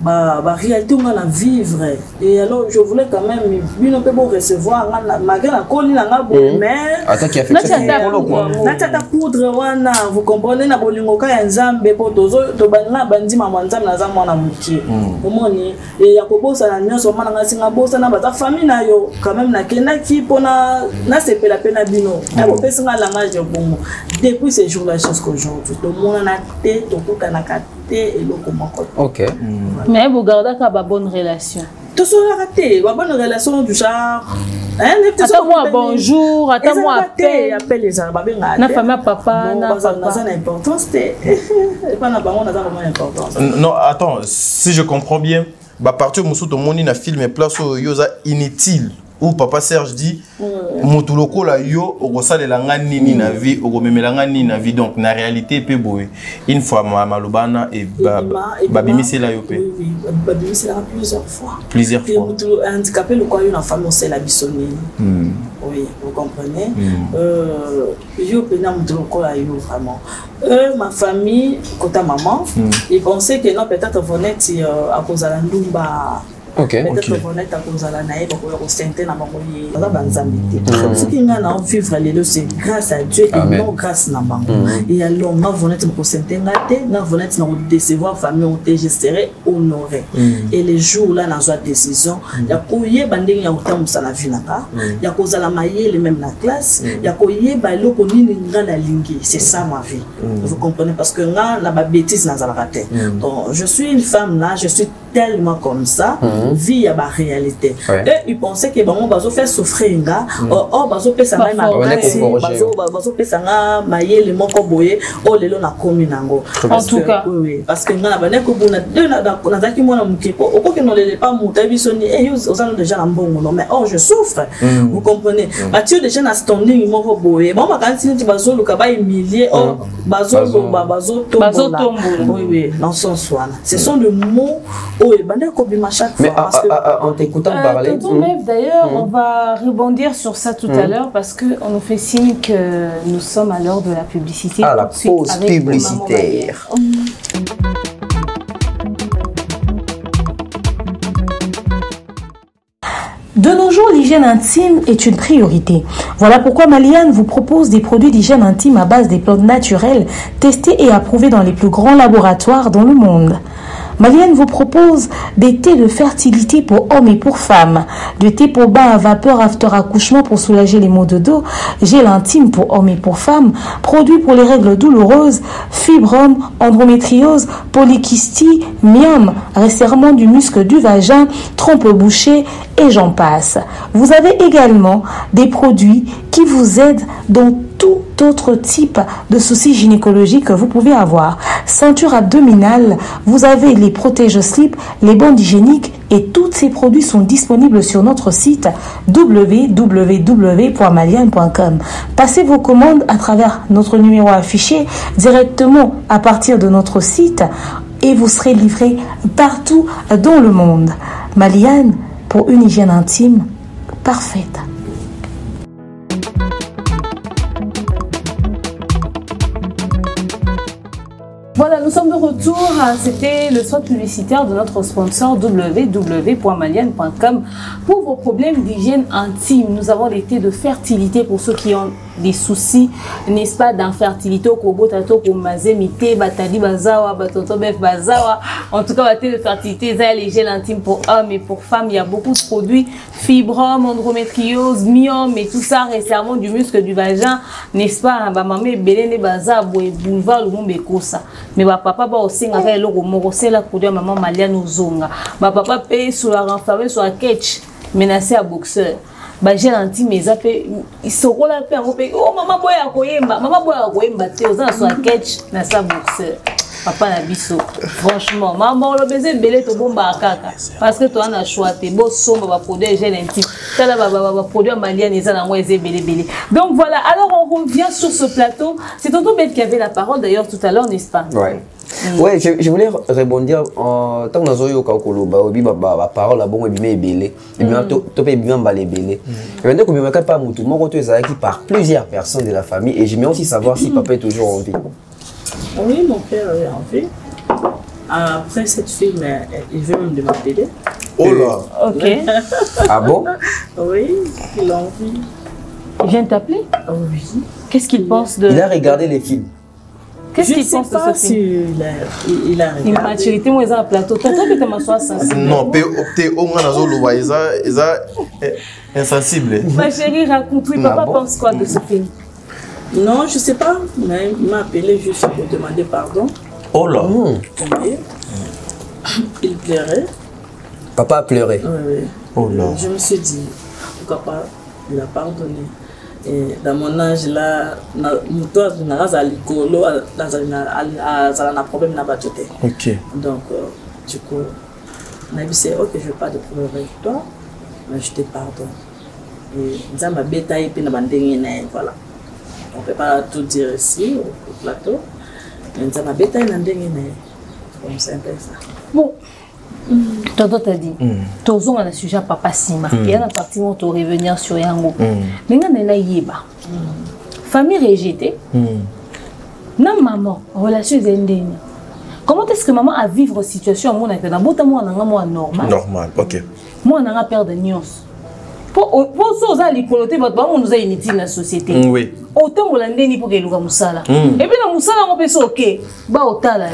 ba réalité on a vivre et alors je voulais quand même bien peut bon recevoir malgré la ko nanga bon mais attends qui a fait ça na tata poudre wana vous comprenez na bolingo ka nzambe po tozo to bana bandi mama nzambe na za mwana mukie omoni et ya ko bosa na nyonso mwana nga singa bosa na ba famille na yo quand même na kena qui pona na sepela pena bino na ko pesa nga langage bon depuis ces jours là chose qu'aujourd'hui tout le monde na tête to kuta na kate et le comment OK mais vous gardez ka ba bonne relation tout ça raté ba bonne relation du genre attends moi bonjour attends moi appelle les arbres benga na famille papa na papa ça n'a importance et pas na bango na ça vraiment importance non attends si je comprends bien ba partir musu to moni na film et place yoza inutile ou papa Serge dit motuloko la yo okosalela nga nini na vie okomemela nga nini na vie donc na réalité pe boy une fois malobana et babimisi la yo pe babimisi la plusieurs fois handicapé le quoi une femme c'est la bisonnie oui vous comprenez yo pena motuloko la yo vraiment ma famille kota maman ils pensaient que non peut-être venait à cause de la ndumba. OK. Peut-être qu'on est à cause de la naïve, pour qu'on s'entende dans mon ce qui nous a vivre les deux, c'est grâce à Dieu et non grâce à maman. Et alors, nous venons de s'entendre, nous venons de décevoir famille, on je serai honoré. Et les jours là, dans une décision, il y a courrier banding ya autant ça la vie naka, il y a cause la mailler les mêmes la classe, il y a courrier balo koni ninga la lingi, c'est ça ma vie. Vous comprenez parce que là, la bêtise n'a pas raté. Donc, je suis une femme là, je suis tellement comme ça. Vie à la réalité. Et ils pensaient que bon, bazo faire souffrir nga, bazo pesa ngai bazo pesa nga maye le moko boye, lelo na komi nango. En tout cas, oui, parce que nga na bana ko bona deux na zaki mona mukiko, okoki no lele pas muta bisoni et aux gens déjà en bon non mais je souffre. Vous comprenez? Mathieu déjà na standing moko boye, bon ma quand tu bazo le kaba humilier, bazo tombola. Oui, dans son soin. Ce sont des mots bande ko bima chaque fois. En t'écoutant parler. D'ailleurs, on va rebondir sur ça tout à l'heure parce qu'on nous fait signe que nous sommes à l'heure de la publicité. Ah, la pause publicitaire. De nos jours, l'hygiène intime est une priorité. Voilà pourquoi Maliane vous propose des produits d'hygiène intime à base des plantes naturelles testés et approuvés dans les plus grands laboratoires dans le monde. Maliane vous propose des thés de fertilité pour hommes et pour femmes, des thés pour bain à vapeur after accouchement pour soulager les maux de dos, gel intime pour hommes et pour femmes, produits pour les règles douloureuses, fibrome, endométriose, polykystie, myome, resserrement du muscle du vagin, trompe bouchée et j'en passe. Vous avez également des produits qui vous aident dans tout autre type de soucis gynécologiques que vous pouvez avoir. Ceinture abdominale, vous avez les protège-slip, les bandes hygiéniques et tous ces produits sont disponibles sur notre site www.maliane.com. Passez vos commandes à travers notre numéro affiché directement à partir de notre site et vous serez livré partout dans le monde. Maliane, pour une hygiène intime parfaite. Voilà, nous sommes de retour. C'était le spot publicitaire de notre sponsor www.maliane.com pour vos problèmes d'hygiène intime. Nous avons les thés de fertilité pour ceux qui ont des soucis, n'est-ce pas, d'infertilité. En tout cas, la thé de fertilité, il y a les gels intimes pour hommes et pour femmes. Il y a beaucoup de produits, fibrom, endométriose, myome et tout ça, resserrement du muscle du vagin, n'est-ce pas, mais papa va aussi avec le mot c'est la pour maman Maliane Zonga. Papa paye sur la renfermée sur la catch menacé à boxeur. J'ai l'anti mais ils sont là oh maman boya koyemba te aux sur la catch na sa boxeur. Papa na biso franchement maman le baiser belé to bomba kaka parce que toi on a choisi beau sombre va produire gel intime ça là va produire Maliane et ça na moi belé. Donc voilà, alors on revient sur ce plateau. C'est tonton Bête qui avait la parole d'ailleurs tout à l'heure, n'est-ce pas? Ouais. Ouais, je voulais rebondir en tant que nous avons eu la parole là bon et bien belé et bien topé bien balé belé. Et maintenant comme je pas mutu mon retour qui par plusieurs personnes de la famille et j'aimerais aussi savoir si papa est toujours en vie. Oui, mon père est en vie. Après cette film, il veut même de m'appeler. Oh là. Ok. Ah bon? Oui, il a envie. Il vient t'appeler? Oui. Qu'est-ce qu'il pense de... Il a regardé les films. Qu'est-ce qu'il pense de ce film? Il a regardé. Une maturité, moi, ils ont un plateau. Toi, tu es ma soie sensible. Non, tu au moins ils insensible. Ma chérie, raconte-lui, papa pense quoi de ce film? Non, je ne sais pas, mais il m'a appelé juste pour demander pardon. Oh là. Oui. Il pleurait. Papa a pleuré. Oui. Oh là. Je me suis dit, pourquoi pas, il a pardonné. Et dans mon âge là, toi, tu n'as pas de problème na bajoté. Ok. Donc, du coup, on a dit, c'est ok, je ne veux pas de problème avec toi, mais je te pardonne. Et ça m'a bétaillé, puis voilà. On ne peut pas tout dire ici, au plateau. Mais ça m'a bétaillé, comme c'est un peu ça. Bon. Tonton t'a dit, tous on a un sujet papa Sima. Il y a un parti où on revenir sur Yango. Mais on a yéba. Famille rejetée. Na maman, relation zendeni. Comment est-ce que maman a vivre situation à mon avec na bota moi na normal. Normal, ok. Moi na père de nyos. Pour ça aux alikoloté votre maman nous a inutile dans la société. Oui. Autant on l'endeni pour que luka musala. Et puis la musala on peut ça ok. Ba otala.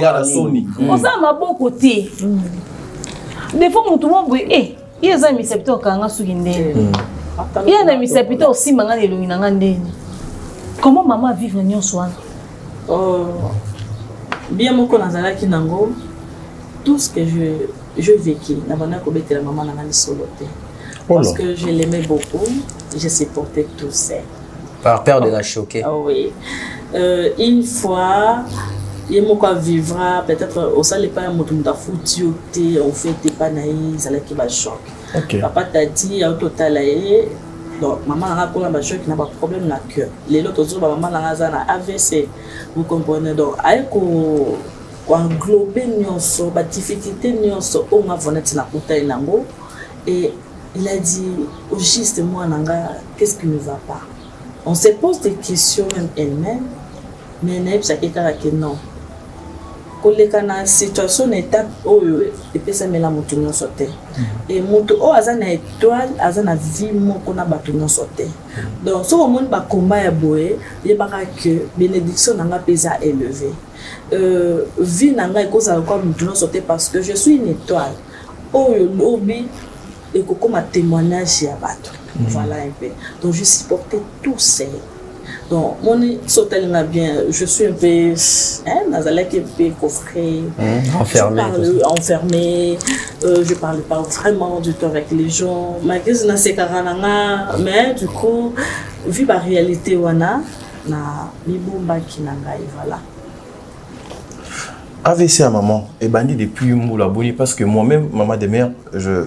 La Sony. On ça m'a bon côté. Des fois tout le monde il y a des amis septo kanga suginde. Il y a des amis septo aussi manga de lungi nanga ndeni. Comment maman vivre nyonso wana? Bien mon connaissance qui nango tout ce que je vécu na bana ko betela maman nanga ni soloté. Parce que je l'aimais beaucoup, je supportais tout ça. Par peur de la choquer. Ah oui. Une fois, il m'a vivra peut-être au salé pas un mot de foutu on fait des panaïs ça qui va choc. Papa t'a dit au total donc maman a encore un choc qui n'a pas de problème na cœur. Les autres jours maman a un AVC. Vous comprenez donc avec englober nyonso ba difficulté nyonso on a vonati na kota nango et il a dit au juste moi nanga qu'est-ce qui ne va pas. On se pose des questions même elle-même mais n'est pas que non. Quand la situation est et puis ça met la montagne sauter et monto o azana étoile azana vie mon qu'on a battu non sauter donc ce moment ba combat ya boé il ba que bénédiction nanga pesa élevé vie nanga ko ça encore montagne sauter parce que je suis une étoile oh lobby et comme un témoignage ya bato voilà un peu donc je supportais tout ça. Donc, mon sautel n'a bien, je suis un peu, nazalek un peu coffré, enfermé, je parle pas vraiment du tout avec les gens, malgré que c'est mais du coup, vu la réalité, wana, na mibumba kinanga et voilà. AVC à maman, et bandit depuis Moula Boni, parce que moi-même, maman de mère, je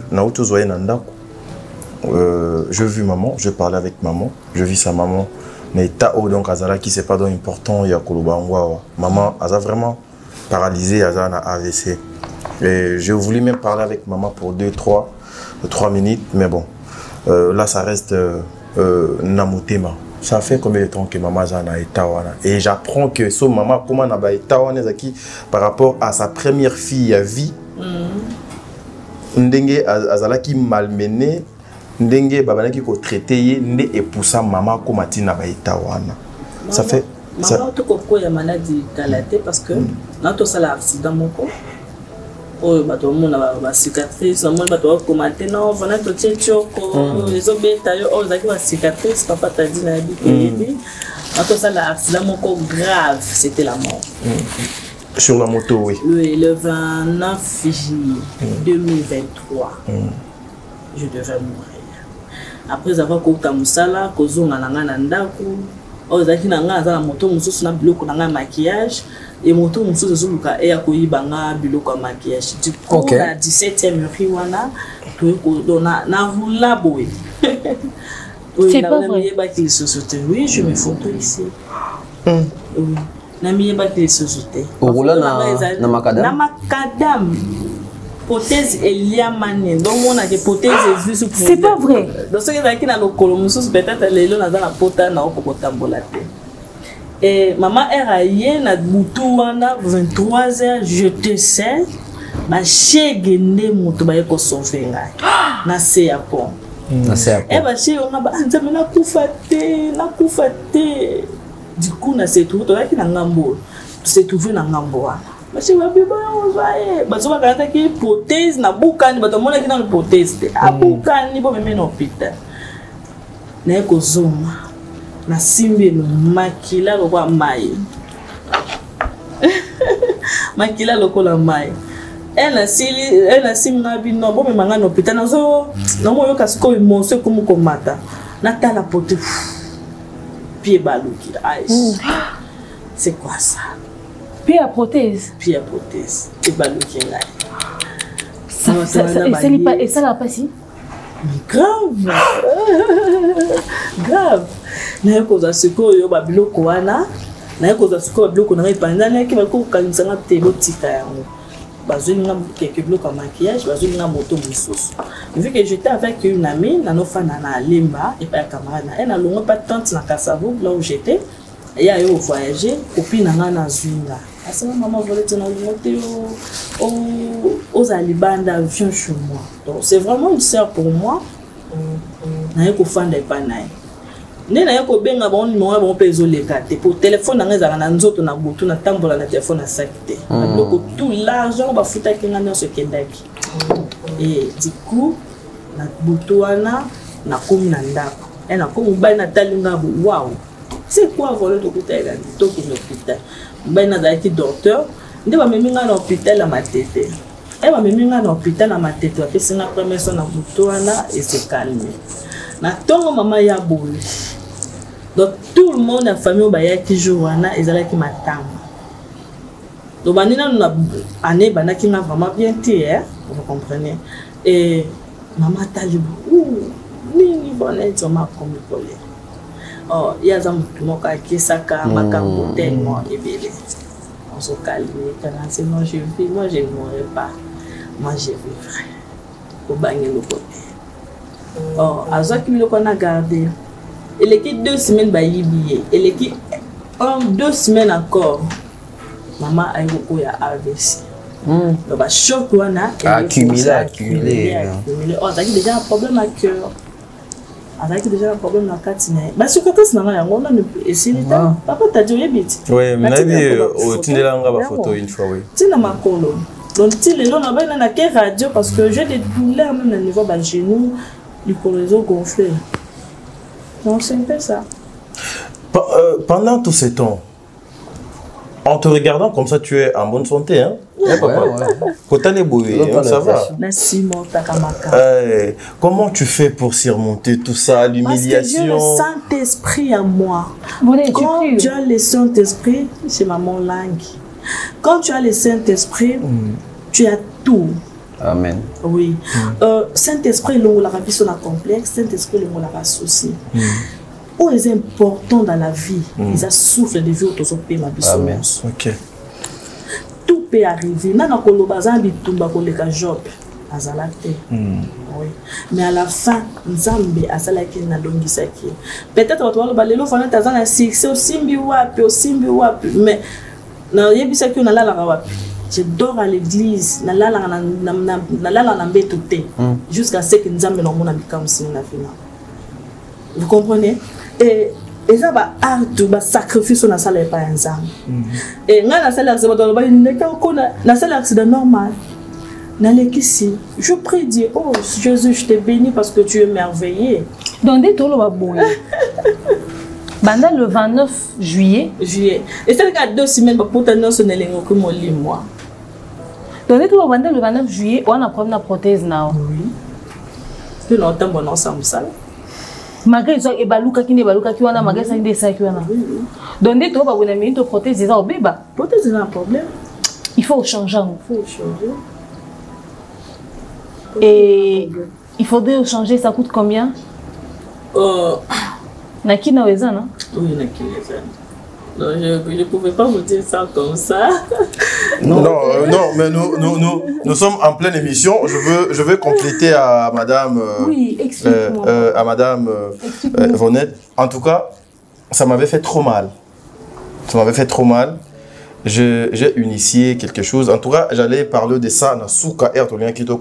vis maman, je parlais avec maman, je vis sa maman. Mais Tao donc Azala qui c'est pas donc important, il y a Kolobangwa. Maman a vraiment paralysé Azana AVC. Et j'ai voulu même parler avec maman pour 3 minutes, mais bon, là ça reste Namotema. Ça fait combien de temps que maman Zana est tawana? Et j'apprends que son maman comment n'a pas tawana par rapport à sa première fille à vie. Ndenge azalaki malmené, ndenge babanaki ko traité ndé épousa maman comme tina ba tawana. Ça fait maman to ko ya maladie kalaté parce que na to sala accident moko. Oh, bato mona ba cicatrice, na mona bato commenter non, vona to tchoko, les obeta yo oh zaki ba cicatrice, papa t'a dit na biki. Bato ça l'accident moko grave, c'était la mort. Sur la moto, oui. Oui, le 29 juillet 2023. Je devais mourir. Après avoir coupé musala, kozonga nanga na ndako, oh zaki nanga za moto mususu na biloko nanga maquillage. Et mon tour, je suis et à Koyibanga, biloko maquillage. Du coup, la 17e riwana, na roula boy. C'est pas vrai. Oui, je me photo ici. Oui. Na miye ba te sosote. Roula na macadam. Na macadam. Prothèse Eliamane. Donc on a des prothèses juste pour. C'est pas vrai. Donc ce qui est qui na lokolo mususu peut-être les lo na za na pota na okotambola te. Et maman est raillée, na Boutouana, 23h, je te sais, ma chégue ne moutou ba yeko sauver na se yapon. Na se yapon. Et ma chégue on a ba nzame na kufate. Du coup na se trouve to yaki na ngambo. Tu se trouve na ngambo wana. Ma chégue ba bibo on vaye. Ba so ba kanta ki prothèse na bukani ba to mona ki na prothèse. A bukani bo meme na hôpital. Na yeko zoma. Na simbi no makila lokwa mai. Makila lokola mai. Elle a simna bi no bo me manga no hôpital na zo na mo yo kasiko emotion comme komata. Na ta la pote. Pied baluki. C'est quoi ça? Pied à prothèse. Pied à prothèse. Pied baluki ngai. Et ça l'a pas si? Grave. Grave. Na koza siko yo ba biloko wana na koza siko ba biloko na ipandana ki ba ko kanisa na te botika yango bazoni na quelques blocs en maquillage bazoni na moto mususu vu que j'étais avec une amie na no fana na Lemba et pas camarade elle n'a longue pas tante na Kassavo là où j'étais et a eu voyager copine na Zwinga asa maman volait na monter aux Alibanda vient chez moi donc c'est vraiment une sœur pour moi na ko fanda ipanaye. Né na yako benga ba on numéro ba pezo le carte pour téléphone na ngeza na nzoto na butu na tambola na téléphone na sakite donc tout l'argent ba futa kinga nyoso kendaki et du coup na butu wana na komi na ndako et na komi ba na talinga bu waouh c'est quoi voler de hôpital là to ki l'hôpital ba na daki docteur nde ba meminga na hôpital à matete et ba meminga na hôpital à matete wa pesi na première son na butu wana et c'est calme na tongo maman ya boule. Donc tout le monde la famille baya qui joue wana ezalaki matamba. Donc banina na année banaki na vraiment bien tié vous comprenez. Et maman talibu nini bonnet ma comme collé. Oh il y a ça moka kisaka makambo tellement ebele. On se calme quand c'est moi je vis moi je ne mourrai pas. Moi je vivrai. Au bagné le côté. Oh, azaki biloko na garder. Elle est 2 semaines ba yibiye. Elle est 2 semaines encore. Maman a eu beaucoup ya AVC. Donc ba choc wana accumulé. Oh, azaki déjà un problème à cœur. Azaki déjà un problème na katine. Ba sukatasi na yango na essayer ta. Papa t'a dit yebiti. Oui, mais nabi au tindelanga ba photo une fois oui. Tina makolo. Donc ti lelo na ba na ke radio parce que j'ai des douleurs même au niveau ba genou. Du corps gonflé. Donc c'est un peu ça. Pendant tout ce temps, en te regardant comme ça, tu es en bonne santé, hein? Ça va. Merci, mon takamaka. Comment tu fais pour surmonter tout ça, l'humiliation? Parce que j'ai le Saint-Esprit en moi. Quand tu as le Saint-Esprit, c'est ma langue. Quand tu as le Saint-Esprit, tu as tout. Amen. Oui. Saint-Esprit, le mot la vie complexe. Saint-Esprit, le mot la souci. Oh, c'est important dans la vie. Ils souffrent de vie autour de ma vie. Ok. Tout peut arriver. Nana kolo bazan bitumba koleka job. azalate. Oui. Mais à la fin, Nzambe azalaki na longisaki. Peut-être que balelo fana tazana succès au simbi wapi, mais na yebisaki na la wapi. Je dors à l'église, na la mbetoté jusqu'à ce que Nzambe no mona bikam sina fina. Vous comprenez? Et ça va art ba sacrifice na sala pa Nzambe. Et nga na sala accident ba ndeka ko na sala accident normal. Je prie Dieu, oh Jésus, je te bénis parce que tu es merveilleux. Donc, dès tout le monde, le 29 juillet. Et c'est le cas de 2 semaines pour t'annoncer son élément que moi lis moi. Donc, dès tout le 29 juillet, on a pris une prothèse now. Oui. C'est longtemps bon ensemble ça. Malgré ça, et baluka qui n'est baluka qui wana malgré ça il est ça qui wana. Donc, dès tout le monde, on a mis une prothèse déjà au bébé. Prothèse c'est un problème. Il faut changer. Il faut changer. Et il faudrait changer, ça coûte combien? Naki na weza, non? Oui, Naki weza. Non, je ne pouvais pas vous dire ça comme ça. Non, mais nous sommes en pleine émission. Je veux compléter à madame. Oui, explique-moi. À madame Vonette. En tout cas, ça m'avait fait trop mal. J'ai initié quelque chose. En tout cas, j'allais parler de ça dans Souka Air,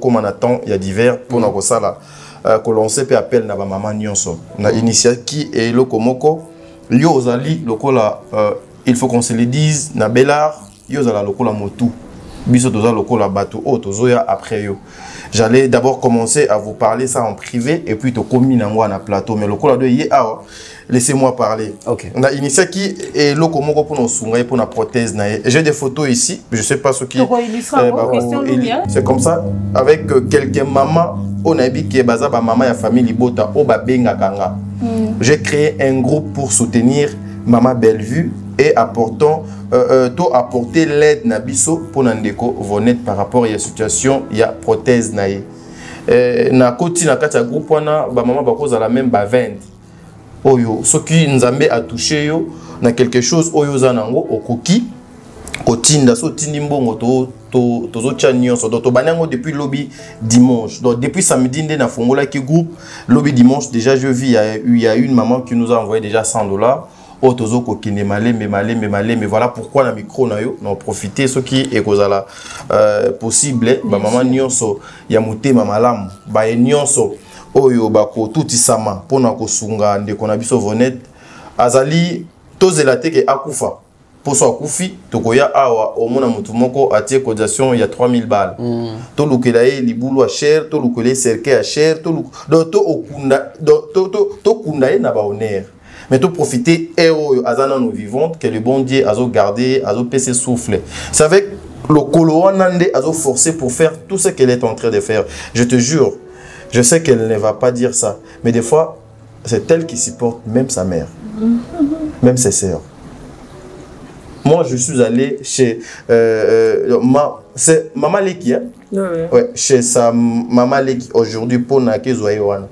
comme on attend, il y a divers pour nous ça là. Que l'on sait peut appeler na maman nyonso. On a initié qui est le komoko. Yo ozali lokola il faut qu'on se le dise na Belard. Yo ozala lokola motu. Biso toza lokola batu o tozoya après yo. J'allais d'abord commencer à vous parler ça en privé et puis to komi na ngwa na plateau. Mais lokola de ye awa. Laissez-moi parler. Ok. On a initié qui est le komoko pour nos sungai pour la prothèse. J'ai des photos ici. Je sais pas ce qui. C'est comme ça. Avec quelques mamans, on a dit que baza ba maman ya famille libota o ba benga kanga. J'ai créé un groupe pour soutenir Maman Bellevue et apporter l'aide na biso pour Nandeko Vonette par rapport à la situation il y a prothèse naie. Na koti na kati ya groupe wana ba maman ba cause à la même ba vendre. Oyo ce qui Nzambe a touché yo na quelque chose oyo zanango okoki kotinda so tindi mbongo to nyonso to banango depuis lobby dimanche. Donc depuis samedi nde na fongola ki groupe lobby dimanche déjà je vis il y a une maman qui nous a envoyé déjà $100. Oh tozo ko kine mais voilà pourquoi na micro na yo na profiter ce qui est kozala possible ba maman nyonso ya motema malamu ba nyonso oyo bako tutisama pona kosunga ndeko na biso Vonette azali tozela teke akufa poso akufi tokoya awa omona mutu moko atie cotisation ya 3000 balles to lukela ye libulu a cher to lukela cercle a cher to okunda to kunda ye na ba honneur mais to profiter oyo azana nous vivante que le bon Dieu azo garder azo pc souffle c'est avec le koloanande azo forcer pour faire tout ce qu'elle est en train de faire. Je te jure. Je sais qu'elle ne va pas dire ça, mais des fois, c'est elle qui supporte même sa mère, même ses sœurs. Moi, je suis allé chez c'est Maman Leki, hein? Ouais, chez sa Maman Leki aujourd'hui pour Nake Zoyewana.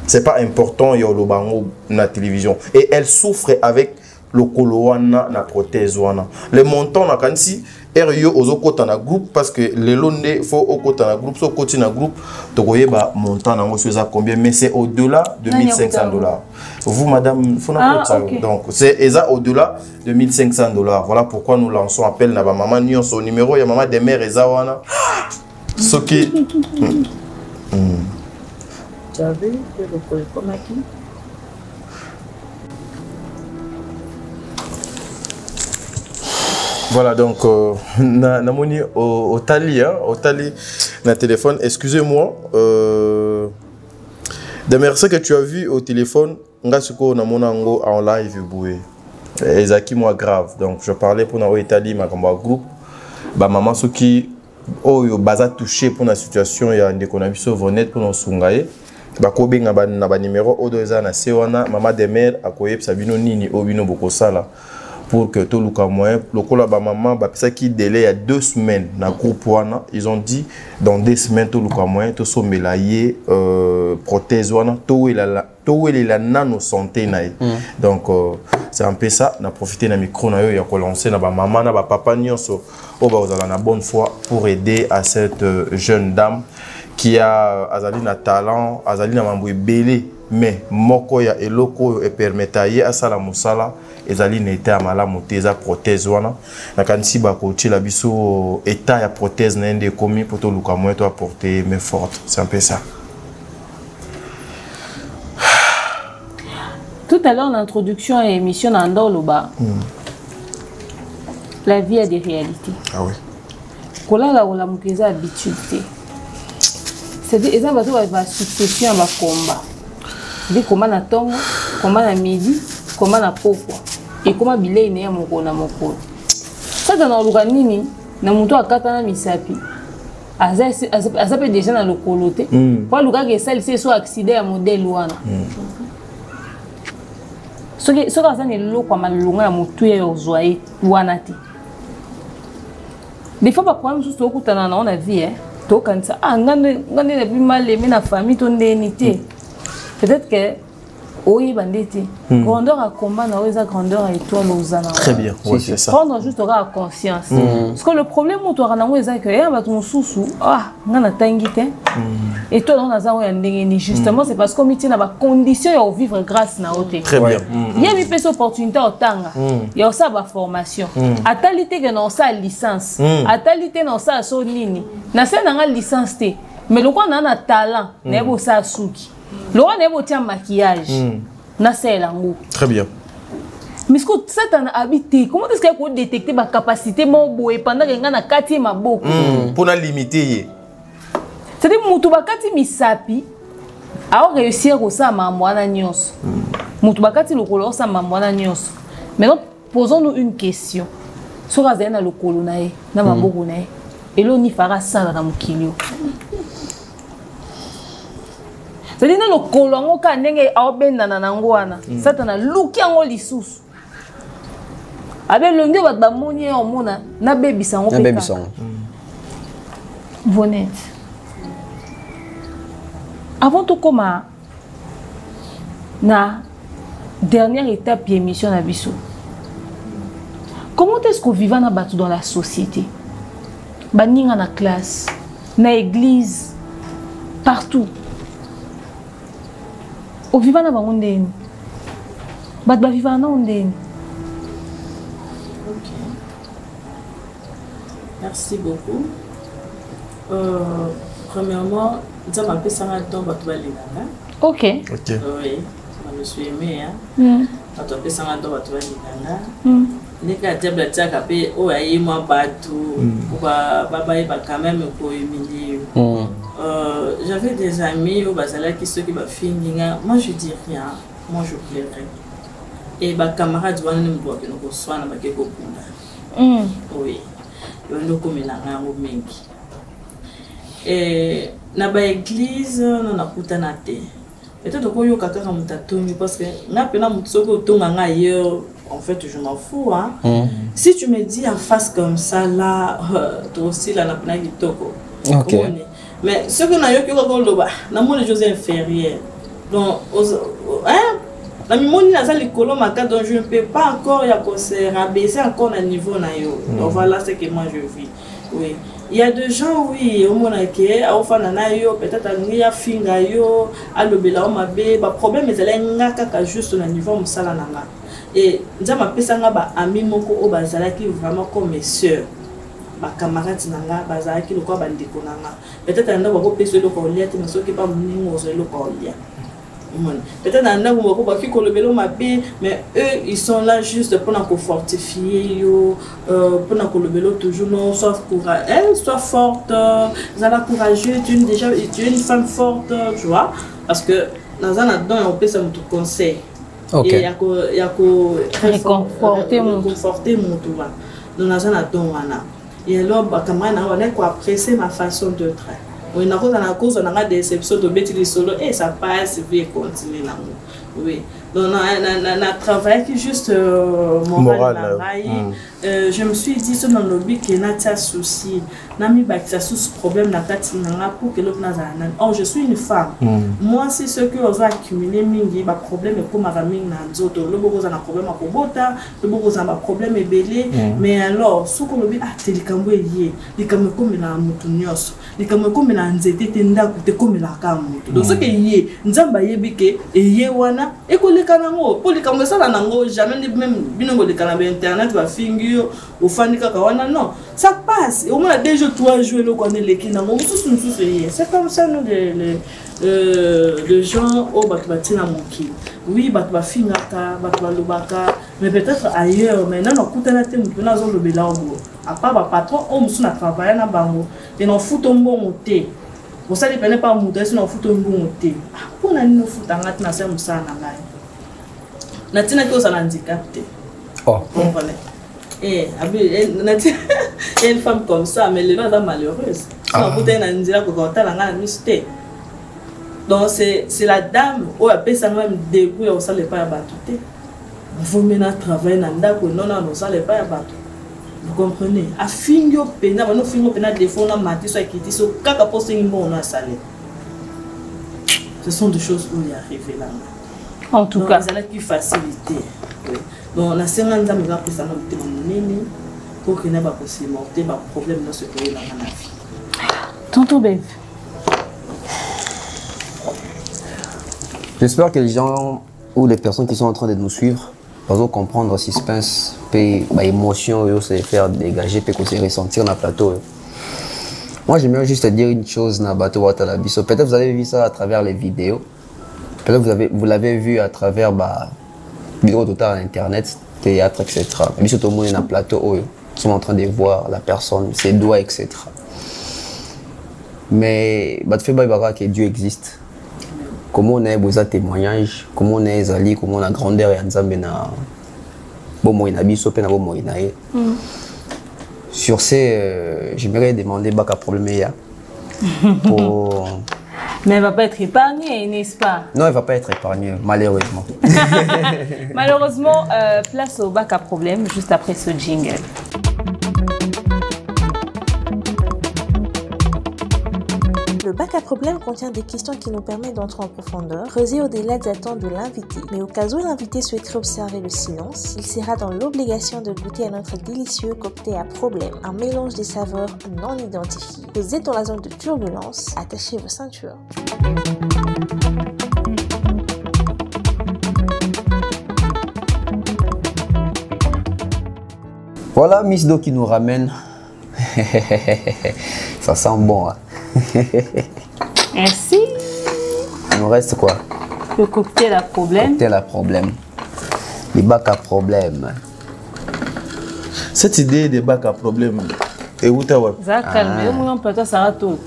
C'est pas important, il y a le bango na télévision. Et elle souffre avec le kolowana na prothèse wana. Le montant na kansi RIO ozokota na groupe parce que les londe faut okota na groupe so koti na groupe to koyeba montant na ngo ça combien mais c'est au-delà de $1500. Vous madame fona okay. Donc c'est au-delà de $1500. Voilà pourquoi nous lançons appel na ba maman nyonso numéro ya maman de mère eza wana ce qui j'avais le komaki. Voilà, donc, namoni au tali, na téléphone. Excusez-moi. Des merci que tu as vu au téléphone, ngasuko namonango en live boué. Ezaki moi grave. Donc, je parlais pour na au Italie, ma groupe. Ba maman ce qui oyo baza touché pour la situation ya ndeko na biso Vonette pour nos sungaye. Ba ko benga na ba numéro odoza na sewana maman de mère akoyebsa bino nini obino bokosala. Pour que tout le moyen, le cola ba maman ba ça qui délai il y a 2 semaines na groupe wana, ils ont dit dans 2 semaines tout le moyen to so melayer prothèse wana to la nano santé na. Donc c'est un peu ça, na profiter na micro na yo ya ko lancer na ba maman na ba papa nyonso o ba ozala na bonne foi pour aider à cette jeune dame qui a azali na talent, azali na mambo ebele, mais moko ya eloko e permetaye asala musala ezali na état malamu te za prothèse wana na kanisi ba ko tshela biso état ya prothèse na ndé komi poto luka mo to apporter mais forte, c'est un peu ça. Tout à l'heure, l'introduction à l'émission Andoloba, la vie a des réalités. Ah oui. Kola la ola mukeza habitude. C'est-à-dire, ils ont succession à combat. Des combats na tongo, combats na midi, combats na poko. Et comment bilé né à moko na moko. Ça dans le nini, na muto akata na misapi. Azape déjà na lokolote. Pour le gars qui est c'est soit accident à modèle wana. Ce que ça n'est pas comme malonga ya mutu ya ozwaye wana te. Des fois pas problème juste au kutana na on a vie hein. To kanisa ngane na bi mal mais na famille to ndénité. Peut-être que oui bandité. Grandeur à combat na oza grandeur à étoile ozana. Très bien. Oui, c'est ça. Prendre juste à conscience. Parce que le problème où toi na oza que ya ba ton susu ngana tangité. Et toi on a ça justement c'est parce qu'on tient na condition ya vivre grâce na oté. Très bien. Il y a une petite opportunité au tanga. Il y a ça ba formation. À talité que non ça licence. À talité non ça so nini. Na ça na licence té. Mais le quoi na talent, na bo ça souki. Le quoi na bo tient maquillage. Na c'est lango. Très bien. Mais ce que ça t'en habité, comment est-ce qu'on peut détecter ma capacité mon boé pendant que ngana kati ma boko. Pour na limiter. C'est-à-dire mutu bakati misapi a réussir ko sa mamwana nyonso. Mutu bakati lokolo sa mamwana nyonso. Maintenant posons-nous une question. Sora zena lokolo nae na maboko nae. Elo ni fara sala na mukilio. C'est-à-dire na lokolo ngo ka ndenge a obenda na nango wana. Satana luki ngo lisusu. Abe longe bat ba moni o mona na baby sango peka. Na baby sango. Bonnet. Avant tout comme na dernière étape de l'émission na biso. Comment est-ce qu'on vit na batu dans la société? Baninga na classe, na église, partout. On vit na bango ndeni. Bat ba vivant na ndeni. OK. Merci beaucoup. Premièrement, ça m'a fait ça dans votre balingana. OK. Oui, je me suis aimé hein. Tu as fait ça dans votre balingana. Les gars diable tia kapé o ayi moi batou ou ba quand même pour humilier. J'avais des amis au bazala qui ceux qui va finir. Moi je dis rien. Moi je plairais. Et ba camarade wana ne mboka que nous soit na ba ke ko kunda. Oui. Yo ndoko melanga ngo mengi. Et na ba église na kutana te. Peut-être que yo kaka mutatomi parce que na pena mutsoko tonga nga yo en fait je m'en fous hein. Si tu me dis en face comme ça là toi aussi là na pena kitoko. OK. Mais ce que na yo ko loba na mon José inférieur. Donc hein la mimoni na za likolo maka donc je ne peux pas encore ya ko se rabaisser encore na niveau na yo. Donc voilà ce que moi je vis. Oui. Il y a des gens, oui, au monake, au fananayo, peut-être à Nia Fingayo, à l'obéla, au mabe, le problème est que juste au niveau de Salananga. Et nous avons appelé ça ami moko au bazala qui vraiment comme mes soeurs. Ma camarade nanga, bazala qui le quoi bandiko nanga. Peut-être un homme qui peut se le coller, mais ceux qui pas venir aux le coller. Peut-être un homme qui peut le vélo mais eux ils sont là juste pour nous fortifier, pour nous le vélo toujours non, soit courageux, soit forte, courageuse, tu es une femme forte, tu vois, parce que dans un adon on peut se mettre conseil. OK. Et il y a réconforter mon tout là. Dans un adon wana. Et alors camarade on est quoi apprécier ma façon de travailler. Oui, on a des déceptions de mettre les solo et ça passe et continuer là. Oui. Donc, na travail qui juste moral. Je me suis dit, c'est dans le lobby que n'a souci. N'a mis ça sous problème na katinanga pour que l'autre n'a. Oh, je suis une femme. Moi, c'est ce que on a accumulé mingi, ba problème comme ma famille na nzoto. Le beaucoup a un problème à kobota, le beaucoup a un problème belé. Mais alors, ce qu'on lobby, t'es les cambo lié, les cambo comme la moutounios, les cambo comme la nzete tenda coûte comme la camoto. Donc ce que yé, nzamba yebike et yé wana, et que les canango, pour les cambo ça la nango jamais même binongo les canabé internet va fingio au fanika kawana non, ça passe. Au moins déjà 3 jours le connaît les kinango, c'est comme ça nous les gens au batbatina moki. Oui, batbafingaka, batbalubaka, mais peut-être ailleurs. Maintenant, on coûte un thème pour nous le bélango. À part le patron, on a travaillé na bango. Et on fout un bon moté. Vous savez, pas pas moté, sinon on fout un bon moté. Pour nous fout un gat na ça musa na ngai. Na tina ko ça handicapé. Oh. Comprenez? Et une femme comme ça, mais les gens sont malheureuses. Si on coûte un handicap, on a la mystère. Donc c'est la dame où elle peut s'en même débrouiller au salaire pas à battre. Vous maintenant travailler dans ndako non non salaire pas à battre. Vous comprenez? A fingo pena, no fingo pena des fois na mati so qui so kaka poste une bonne salaire. Ce sont des choses où il y arrive là. En tout cas, ça a plus facilité. Donc on a 50 ans mais après ça nous témoigner pour que n'a pas possibilité pas problème dans ce pays là dans la vie. Tonton Bev. J'espère que les gens ou les personnes qui sont en train de nous suivre vont comprendre le suspense, l'émotion, se faire dégager, qu'on se ressentir dans le plateau. Moi, j'aimerais juste te dire une chose dans le bateau Watalabiso. Peut-être vous avez vu ça à travers les vidéos. Peut-être vous l'avez vu à travers vidéos totales Internet, théâtre, etc. Mais surtout, tout le monde est dans le plateau, ils sont en train de voir la personne, ses doigts, etc. Mais, que Dieu existe. Comment on a besoin de témoignages, comment on a zali, comment on a grandeur et ensemble na bon moyen biso pe na bon moyen nae. Sur ce, j'aimerais demander baka problème ya. Pour mais elle va pas être épargnée, n'est-ce pas? Non, elle va pas être épargnée, malheureusement. Malheureusement, place au bac à problème juste après ce jingle. Le bac à problème contient des questions qui nous permettent d'entrer en profondeur, creuser au-delà des attentes de l'invité. Mais au cas où l'invité souhaiterait observer le silence, il sera dans l'obligation de goûter à notre délicieux cocktail à problème, un mélange des saveurs non identifiées. Vous êtes dans la zone de turbulence, attachez vos ceintures. Voilà Miss Do qui nous ramène. Ça sent bon. Hein? Merci. Il nous reste quoi? Le cocktail à problème. Cocktail à problème. Les bacs à problème. Cette idée des bacs à problème, et où t'as vu? Ça calme. Mon plateau Sarah tout.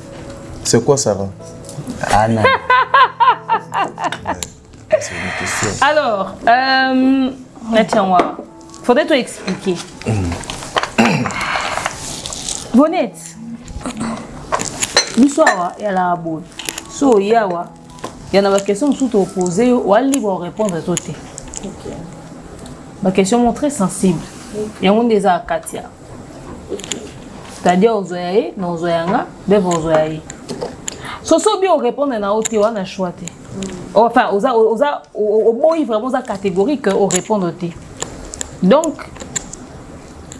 C'est quoi Sarah? Anna. Alors, faudrait te expliquer. Bonnette. L'histoire est à la bonne. So, il y a des questions qui sont posées, ou à libre répondre à toutes. Ma question est très sensible. Il y a des Katia. C'est-à-dire, aux oyaïs, non aux oyaïs, mais aux oyaïs. So, bien répondre à autre, on a choisi. Enfin, au moins, vraiment, catégorique, au répondre à autre. Donc,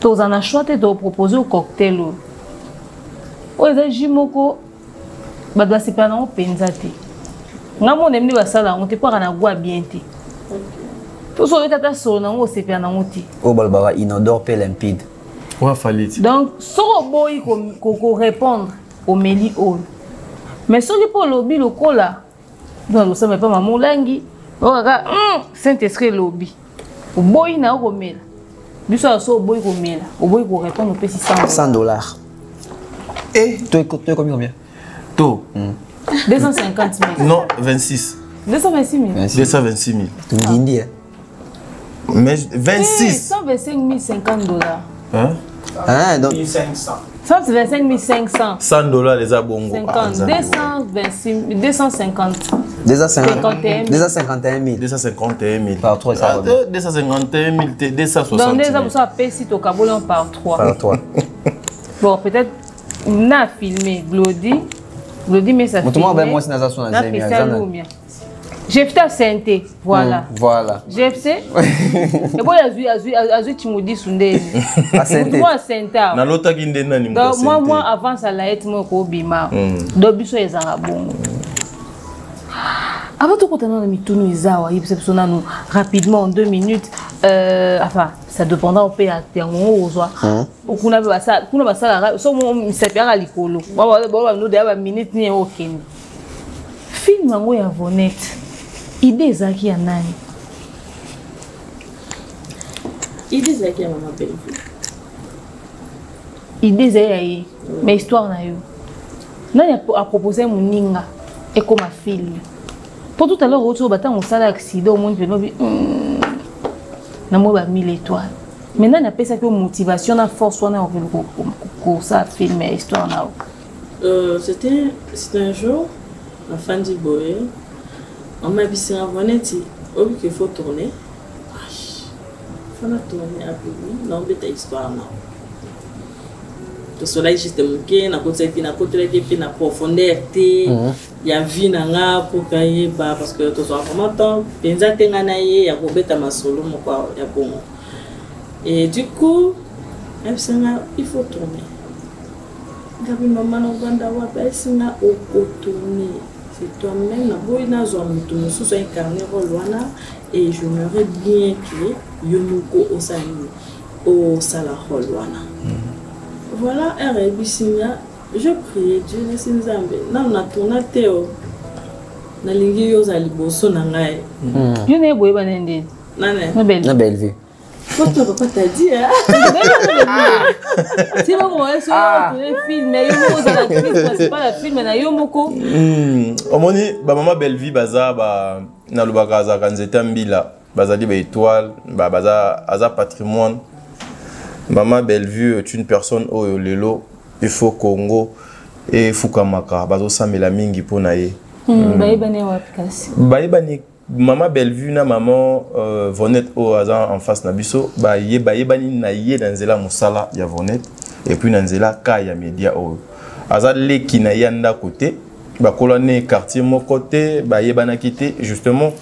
tu as choisi de proposer au cocktail. Jimoko, c'est pas non pensate. Nga mon aimé va ça là, on te pas na goût bien té. Tout ça est sur na on c'est pas na monter. Au balbara inodore peu limpide. Ouais, fallait. Donc, so boy ko répondre au meli all. Mais so pour lobby le cola. Non, le savez pas maman langi. O ga Saint-Esprit lobby. O boy na ko mela. Biso so boy ko mela. O boy ko répondre au peu $100. Et toi, combien? Taux 250 000. Non, 26. 226 000. 226 000. Tu me dis, mais 26. 125 050 $. Hein? Hein, donc 1500. Ça, c'est 25 500. $100 les abongos. 50, 250. 251 000. 251 000. Par 3, ça va bien. 251 000, 260 000. Donc, déjà, vous avez si tu as par 3. Par 3. Bon, peut-être, on a filmé Glody, mais ça filmé. Moi, c'est J'ai fait santé, voilà. Voilà. J'ai fait. Et bon, il y a tu me dis Sunday. Moi, santé. Donc, moi, avant ça, là, je suis bima. Donc, je suis bon. Avant tout, quand on a mis tout nous, rapidement en 2 minutes. Enfin, ça dépendra au pays à terme. On a ça, ça, à l'école. Nous, minute ni aucune. Film en ya Vonette. Idée zaki ya nani? Idée zaki ya Maman Bellevue. Idée zaki mais histoire na yo. Nani a proposé Moninga et comme un film. Pour tout à l'heure, on a fait un accident au monde, on a mis 1000 étoiles. Maintenant, on a fait ça que motivation, la force, on a pour ça, film et histoire. C'était un jour, la fin du boé, on m'a dit c'est un Vonette, il faut tourner. Il faut tourner à Pébi, non, mais c'est histoire. Le soleil juste mouké, na côté qui na côté qui na profondeur té, y a vie na pour cailler bas parce que tout soit vraiment temps, penza tenga na yé ya kobeta masolo mo kwa ya bon. Et du coup, il faut tourner. Gabi maman no banda wa ba singa au tourner. C'est toi-même na boy na zo mutu musu so incarner rôle wana et j'aimerais bien que yomoko osani au sala rôle wana. Voilà, je prie Dieu, je suis Nzambe. Non, on a tourné Théo. Na lingi yo za liboso na ngai. Yo ne boye banende. Na belle vue. Faut que papa t'a dit hein. Si bon moi sur le film mais yo za la actrice c'est pas la film na yo moko. Omoni ba Maman Bellevue baza ba na lubaka za kanzeta mbila. Bazali ba étoile, ba baza aza patrimoine. Maman Bellevue est une personne au lelo, il faut Congo et Fukamaka, bazo samela mingi pona ye. Baïbane wapikasi. Baïbane Maman Bellevue na maman Vonette au hasard en face na biso, baïbani na ye danzela musala ya Vonette et puis danzela ka ya média o. Azad leki na yanda côté, ba kolone quartier mon côté, baïbana quitté justement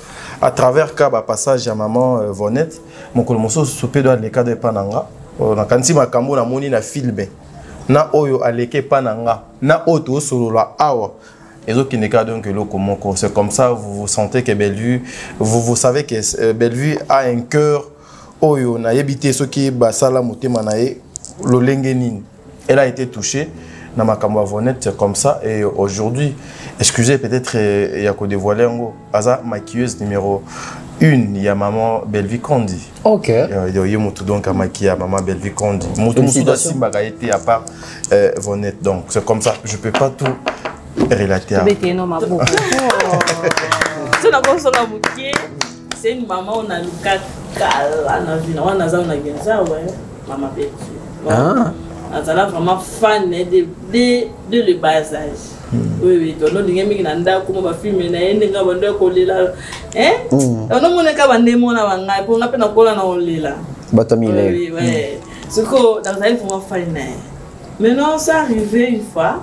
à travers ka ba passage ya maman Vonette, mon kolmoso soupé doit le cadre pananga. Na kanti makambo na moni na filme na oyo aleke pananga na auto solo la awa ezo kineka donc loko moko c'est comme ça vous sentez que Bellevue vous savez que Bellevue a un cœur oyo na yebité soki basala motema na ye lolenge nini elle a été touchée na makambo Vonette c'est comme ça et aujourd'hui excusez peut-être il y a ko dévoiler ngo aza maquilleuse numéro 1, il y a Maman Bellevue Kondi. Ok. Il y a Moutou donc à maquiller Maman Bellevue Kondi. Moutou Simba a été à part Vonette. Donc c'est comme ça, je ne peux pas tout relater. C'est une maman, on a le cas, on a Maman Bellevue. On a vraiment fan de le bas âge. Oui, on a des gens qui ont filmé, on a des gens hein? On a des gens qui ont oui, oui. C'est que dans la vie, on va maintenant, ça arrivé une fois.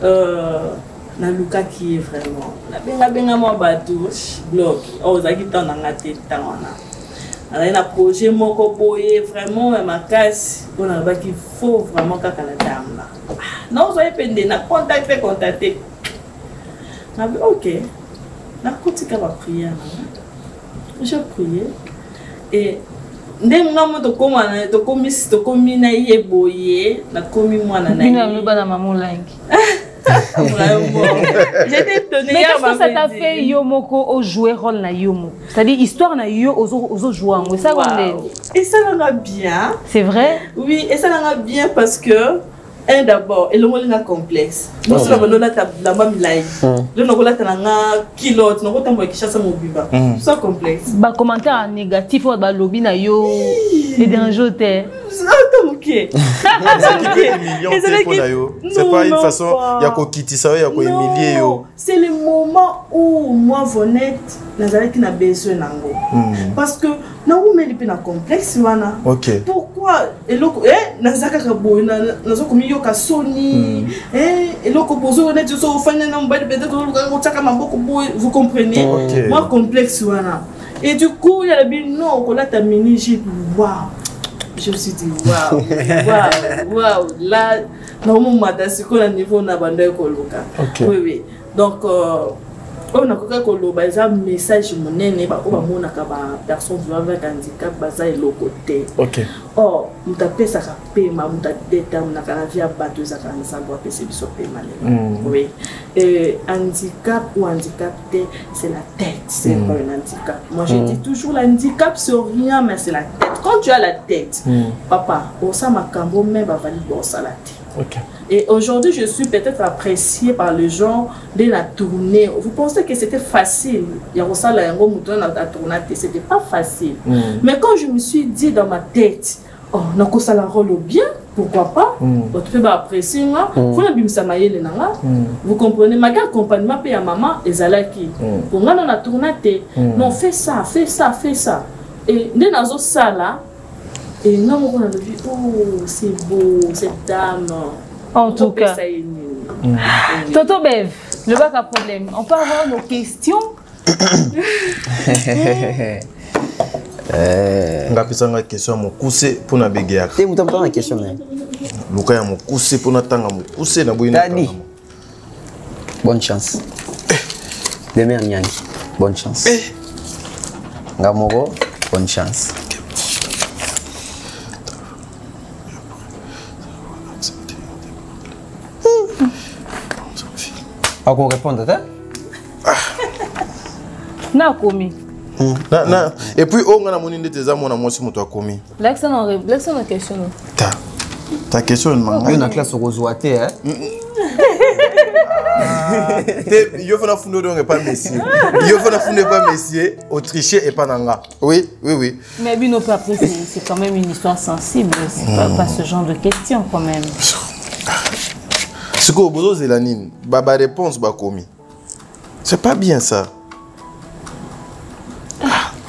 Na Luka qui est vraiment. La benga mo bateau bloc. Oh, ça qui t'en a tête t'ana. Alors, un projet moko boye vraiment ma casse. On a qu'il faut vraiment qu'à la dame là. Non, soyez pendé, na contacter. Na ok. Na kotika ba prière. J'ai prié et ndenga mo to komi na ye boye na komi mwana na. Bina lo bana maman langi. Vraiment. J'étais étonnée. Mais qu'est-ce que ça t'a fait Yomoko au jouer rôle na Yomo? C'est-à-dire histoire na yo aux joueurs. Ça et ça l'a bien. C'est vrai? Oui, et ça l'a bien parce que d'abord, et le monde est complexe. Nous sommes là la même live. Le nous là t'as kilo, nous avons t'envoyé chasse mon biba. Ça complexe. Bah commentaire négatif ou bah lobby na yo et dérangé. Ok. compliqué. C'est pas une façon, il y a quoi quitter ça, il y a quoi humilier. C'est le moment où moi, Vonette, qui n'a besoin d'ango. Parce que, nous avons un complexe. Pourquoi? Et là, Nazaka Kabo, nous avons mis un Sony. Et là, vous comprenez? Moi, complexe. Et du coup, il y a le non, on a ta mini-jeep. Waouh! Je me suis dit, waouh, waouh, là, normalement, c'est quoi le niveau de Koloka. Oui, oui. Donc, on a un message monnaie, on a personne vivant avec handicap, baza et le côté. Ok. Oh, on t'a payé ça paiement, on t'a déterminé à la vie à battre ça quand ça doit payer ce paiement. Oui. Et handicap ou handicapé, c'est la tête, c'est pas un handicap. Moi, je dis toujours l'handicap c'est rien, mais c'est la tête. Quand tu as la tête, papa, on sait ma cambo même va valider bon ça la tête. Ok. Et aujourd'hui, je suis peut-être appréciée par les gens de la tournée. Vous pensez que c'était facile? Il y a ça là, c'était pas facile. Mais quand je me suis dit dans ma tête, oh, on ça la rôle bien, pourquoi pas? Tu peux apprécier moi. Vous comprenez? Ma accompagnement paye à maman et Zalaki. Pour moi, on a tourné. Non, fais ça, fais ça, fais ça. Et dans ça là, et non, on a vu, oh, c'est beau, cette dame. En tout cas, Toto Bev, le bac à problème. On peut avoir nos questions. On a posé une question à mon coussé pour na béguer. Tu as posé une question. Luka ya mon coussé pour na tanga mon coussé na boina. Bonne chance. Demain Nyani, bonne chance. Ngamoro, bonne chance. Qu'on répondre, hein? Na commis. Et puis on a mon inde tes amis on a moi si moi commis. L'accent en question. Ta question est une classe rosoité, hein? Il faut fonder donc pas messieurs. Il faut fonder pas messieurs, autrichien et pas nanga. Oui, oui, oui. Mais bien non pas c'est quand même une histoire sensible, c'est pas ce genre de questions quand même. Ce que vous avez dit, la réponse est commis. C'est pas bien ça.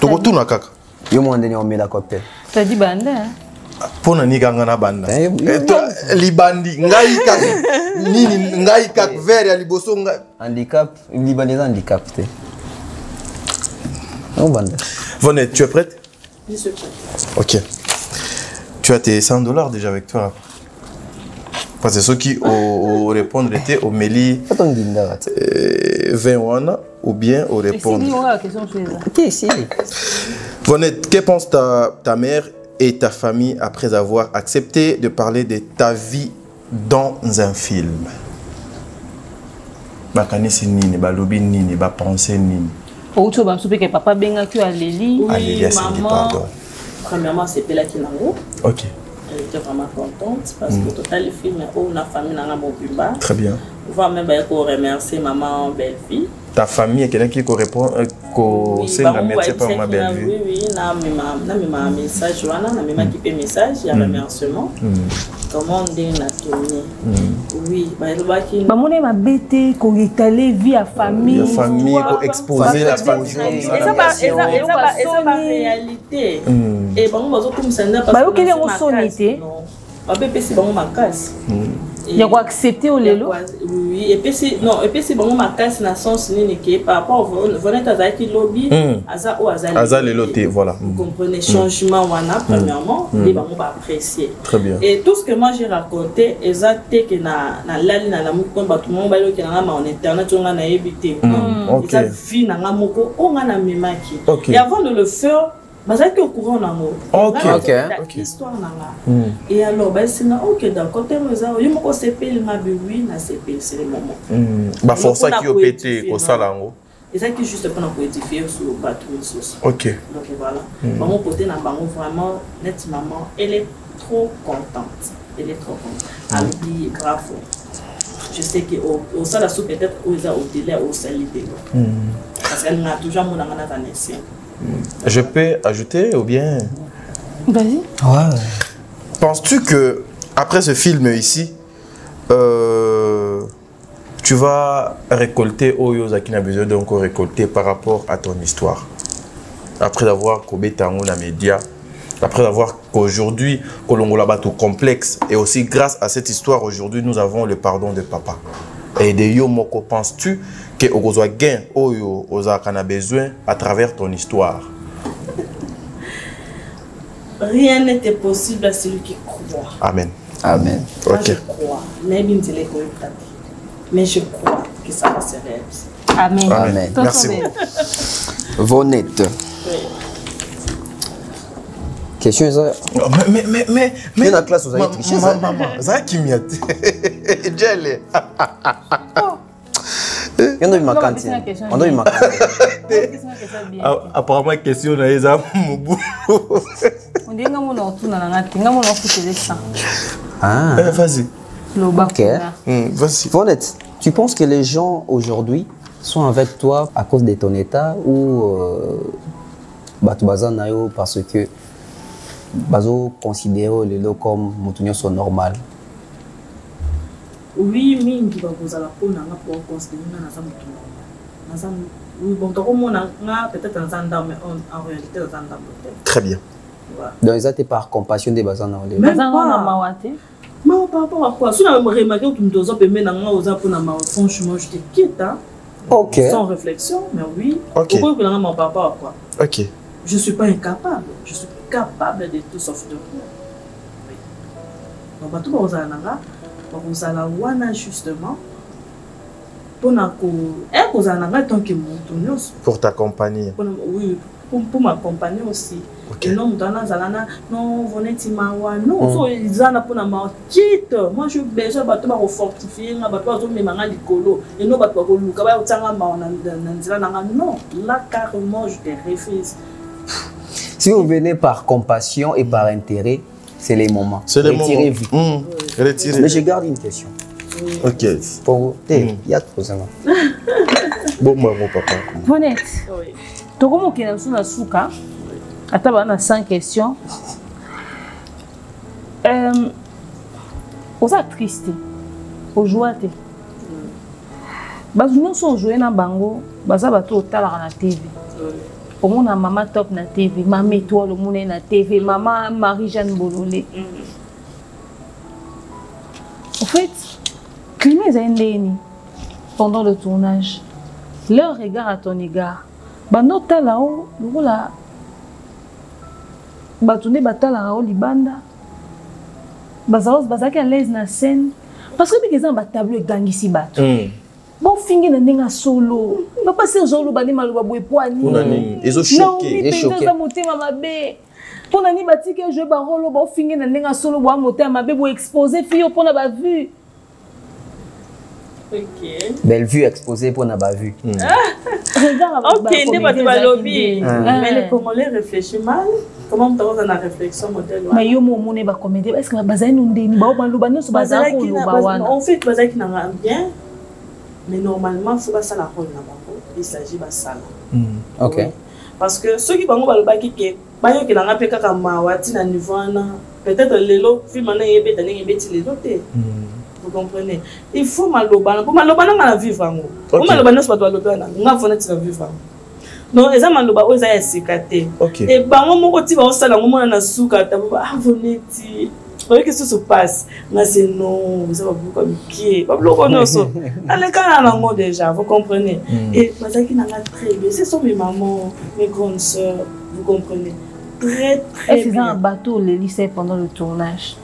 Tu retournes à Kaka. Yo m'en donné on met la cocktail. Tu as dit banda hein? Pour na niga ngana banda. Libandi ngai kak nini ngai kak vert ya liboso ngai handicap, libanais handicap té. On banda. Vonette, tu es prête? Je suis prête. OK. Tu as tes $100 déjà avec toi. Parce que ceux qui répondent étaient au Méli 20 ou bien au répondre. Vonette, que pense ta mère et ta famille après avoir accepté de parler de ta vie dans un film? Bakanisi nini, balobi nini, bapenser nini. Autre chose, que papa benga que Alélie. Alélie, maman. Premièrement, c'était là qui n'a pas. OK. Elle était vraiment contente parce que total le film on a famille dans mon bimba. Très bien. On va même remercier maman belle-fille. Ta famille est quelqu'un qui répond c'est la merci pour ma belle-fille. Oui oui, na ma message wana na mema qui fait message il y a remerciement. Comment on dit na tourner. Oui, bah qui ba mon ma bête ko étaler vie à famille. La famille ko exposer la famille comme ça. Et ça ma réalité. Et bon bazo comme ça na parce que on sonité. Ba bébé c'est bon ma casse. Il y a quoi accepter au lelo? Oui, et puis c'est bon ma casse na sens ni que par rapport Vonette azaki lobby aza o azali leloté voilà. Vous comprenez changement wana premièrement les bon va apprécier. Très bien. Et tout ce que moi j'ai raconté exacté que na lali na la moko ba tout monde ba yo que na ma en internet on a évité. OK. Ça vie na moko on a na memaki. Et avant de le faire mais au courant d'amour. OK. Histoire nanga. Et alors c'est OK d'accord terme ça yo moko CPL ma oui na CPL c'est le moment. Ba force qui au pété au salango. Et ça qui juste pour nous édifier sur le bateau sauce. OK. Donc voilà. Maman côté na bango vraiment net maman elle est trop contente. Elle est trop contente. Elle dit bravo. Je sais que au ça la soupe peut-être au délai au salité. Parce qu'elle n'a toujours mon amana Vanessa. Je peux ajouter ou bien? Vas-y. Ouais. Penses-tu que après ce film ici, tu vas récolter Oyoza qui n'a besoin d'encore récolter par rapport à ton histoire? Après avoir Kobe Tango la média, après avoir qu'aujourd'hui, Kolongola Bato complexe, et aussi grâce à cette histoire, aujourd'hui, nous avons le pardon de papa. Et de Yo Moko, penses-tu que Ogozoa gain Oyo Ozaka a besoin à travers ton histoire? Rien n'était possible à celui qui croit. Amen. Amen. Moi, Ok. je crois. Mais je crois que ça va se réaliser. Amen. Amen. Merci beaucoup. Vonette. Oui. Question est ça. Mais la classe, vous avez triché, ça. Maman, ça qui m'y a Jelly. Il y en a eu ma cantine. On a eu ma cantine. Apparemment, question na eza mubu. On dit que nous avons fait ça. Ah. Vas-y. Ok. Vas-y. Vonette, tu penses que les gens aujourd'hui sont avec toi à cause de ton état ou parce que bazo considère les lots comme mutunyo sont normal? Oui, mingi bakozala pona nga pour considérer nga naza mutu normal. Oui, bon, peut-être dans un dame, mais en réalité dans un dame peut-être. Très bien. Voilà. Donc ils étaient par compassion des bazans dans les. Même pas. Maman, par rapport à quoi? Si on a remarqué que tu me dois payer maintenant aux impôts, franchement, je te quitte. Hein? Ok. Sans réflexion, mais oui. Ok. Pourquoi que l'on par rapport à quoi? Ok. Je ne suis pas incapable. Je suis capable de tout sauf de rien. Oui. Donc, tout le monde vous allez wana justement pour t'accompagner. Oui, pour m'accompagner aussi. Okay. Et non, non, non, ils en pour ma quitte. Moi, je suis besoin de fortifier, de et non, non, là, carrément, je te refuse. Si vous venez par compassion et par intérêt, c'est les moments. C'est les moments. Retirez-vous. Retirez. Mais je garde une question. Ok. Pour il y a trop ça. Bon, moi, mon papa. Vonette. Oui. Tu as dit que tu as souka. Attends, 100 questions. Vous êtes triste. Vous jouez. Nous sommes joués dans Bango. Nous sommes joués dans la TV. Pour moi, maman top na TV, maman étoile le na TV, maman Marie-Jeanne Bololé. En fait, Clément Zendeni, pendant le tournage, leur regard à ton égard, banota là-haut, là, batourné batala là-haut libanda, bazaki à l'aise na scène, parce que les gens tableau gangisi bato. Bon fingi na ninga solo ba passer jolo ba ni maluba boy poani ils ont choqué ils choqué za motema mabe pona ni batike je ba rolo ba fingi na ninga solo ba motema mabe bo exposer fio pona ba vue. OK, belle vue exposée pona ba vue. OK, ne pas te lobby mais les Congolais réfléchissent mal. Comment tu as la réflexion modèle? Mais yo mo mone ba comédie est-ce que ba bazai ndeni ba maluba no so bazai ko ba wana en fait bazai qui na bien. Mais normalement, il faut pas ça la rôle il s'agit de ça. Ok. Oui. Parce que ceux qui vont le bac qui est là, peut-être les lots, les autres. Vous comprenez? Il faut malobana. Pour malobana, on va vivre. Pour malobana, c'est pas toi l'autre. On va vivre. Non, les amants malobana, ils ont sécaté. Et bah moi, mon côté, on s'en a moment na souka. Ah, vous n'êtes qu'est-ce qui se passe? Là, c'est non, vous avez beaucoup comme qui? Pas beaucoup non ça. Allez, quand on a déjà, vous comprenez? Et parce qu'il n'a pas très bien. Ce sont mes mamans, mes grandes sœurs, vous comprenez? Très très bien. Est-ce un bateau le lycée pendant le tournage?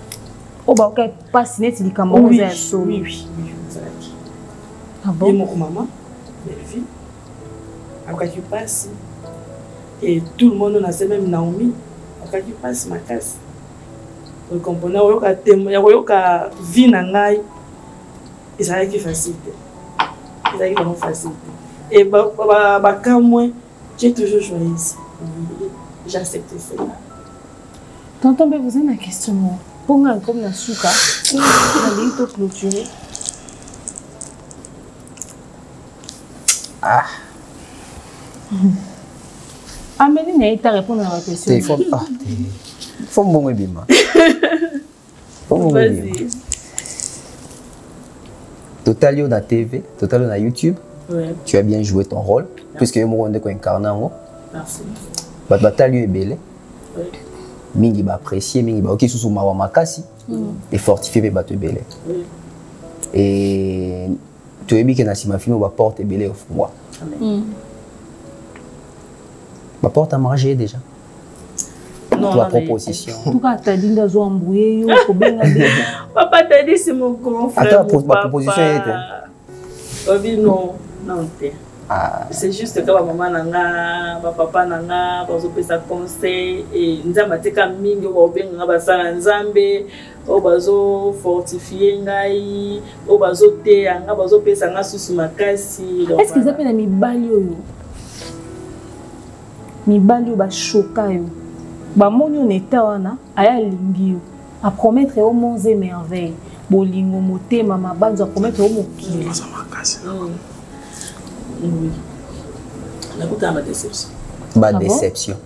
Oh bah ok, pas signé, c'est du Cameroun. Oui, oui. Ah bon? Et mon maman, belle fille, après tu passes. Et tout le monde a sait même Naomi, après tu passes ma casse. Vous comprenez? Il y a vie na ngai. Et ça qui facilité. Ça qui vraiment facilité. Et quand moi, j'ai toujours choisi. J'ai accepté cela. Tonton, vous avez une question. Pour moi, comme la souka, vous allez tout clôturer. Ah. Amélie n'a pas répondu à la question. Il faut bon bima. Vas-y. Total yo na TV, total yo na YouTube. Ouais. Tu as bien joué ton rôle. Puisque yo mo ndeko incarné ngo. Merci. Total yo ebele. Oui. Mingi ba apprécier, mingi ba OK sous mawa makasi. Et fortifier pe bato ebele. Oui. Et tu es bien que na sima film ba porte ebele au moi. Amen. Ba porte à manger déjà. Non, Toi proposition. En tout cas, t'as dit d'avoir embrouillé, yo, faut bien la Papa t'a dit c'est mon grand frère. Attends, ma proposition était. Oui, non, non, Ah. c'est juste que ma maman nanga, ma papa nanga, bazo pesa conseil et nzamba teka mingi o benga basala nzambe, o bazo fortifier ngai, o bazo te anga bazo pesa nga susu makasi. Est-ce qu'ils appellent mi balio yo? Mi balio ba choka yo. Ba moni on était wana, aya lingi yo. A promettre au monts et merveilles. Bolingo motema mabanzo a promettre au mokili. Oui. Nakuta ma déception. Ba déception.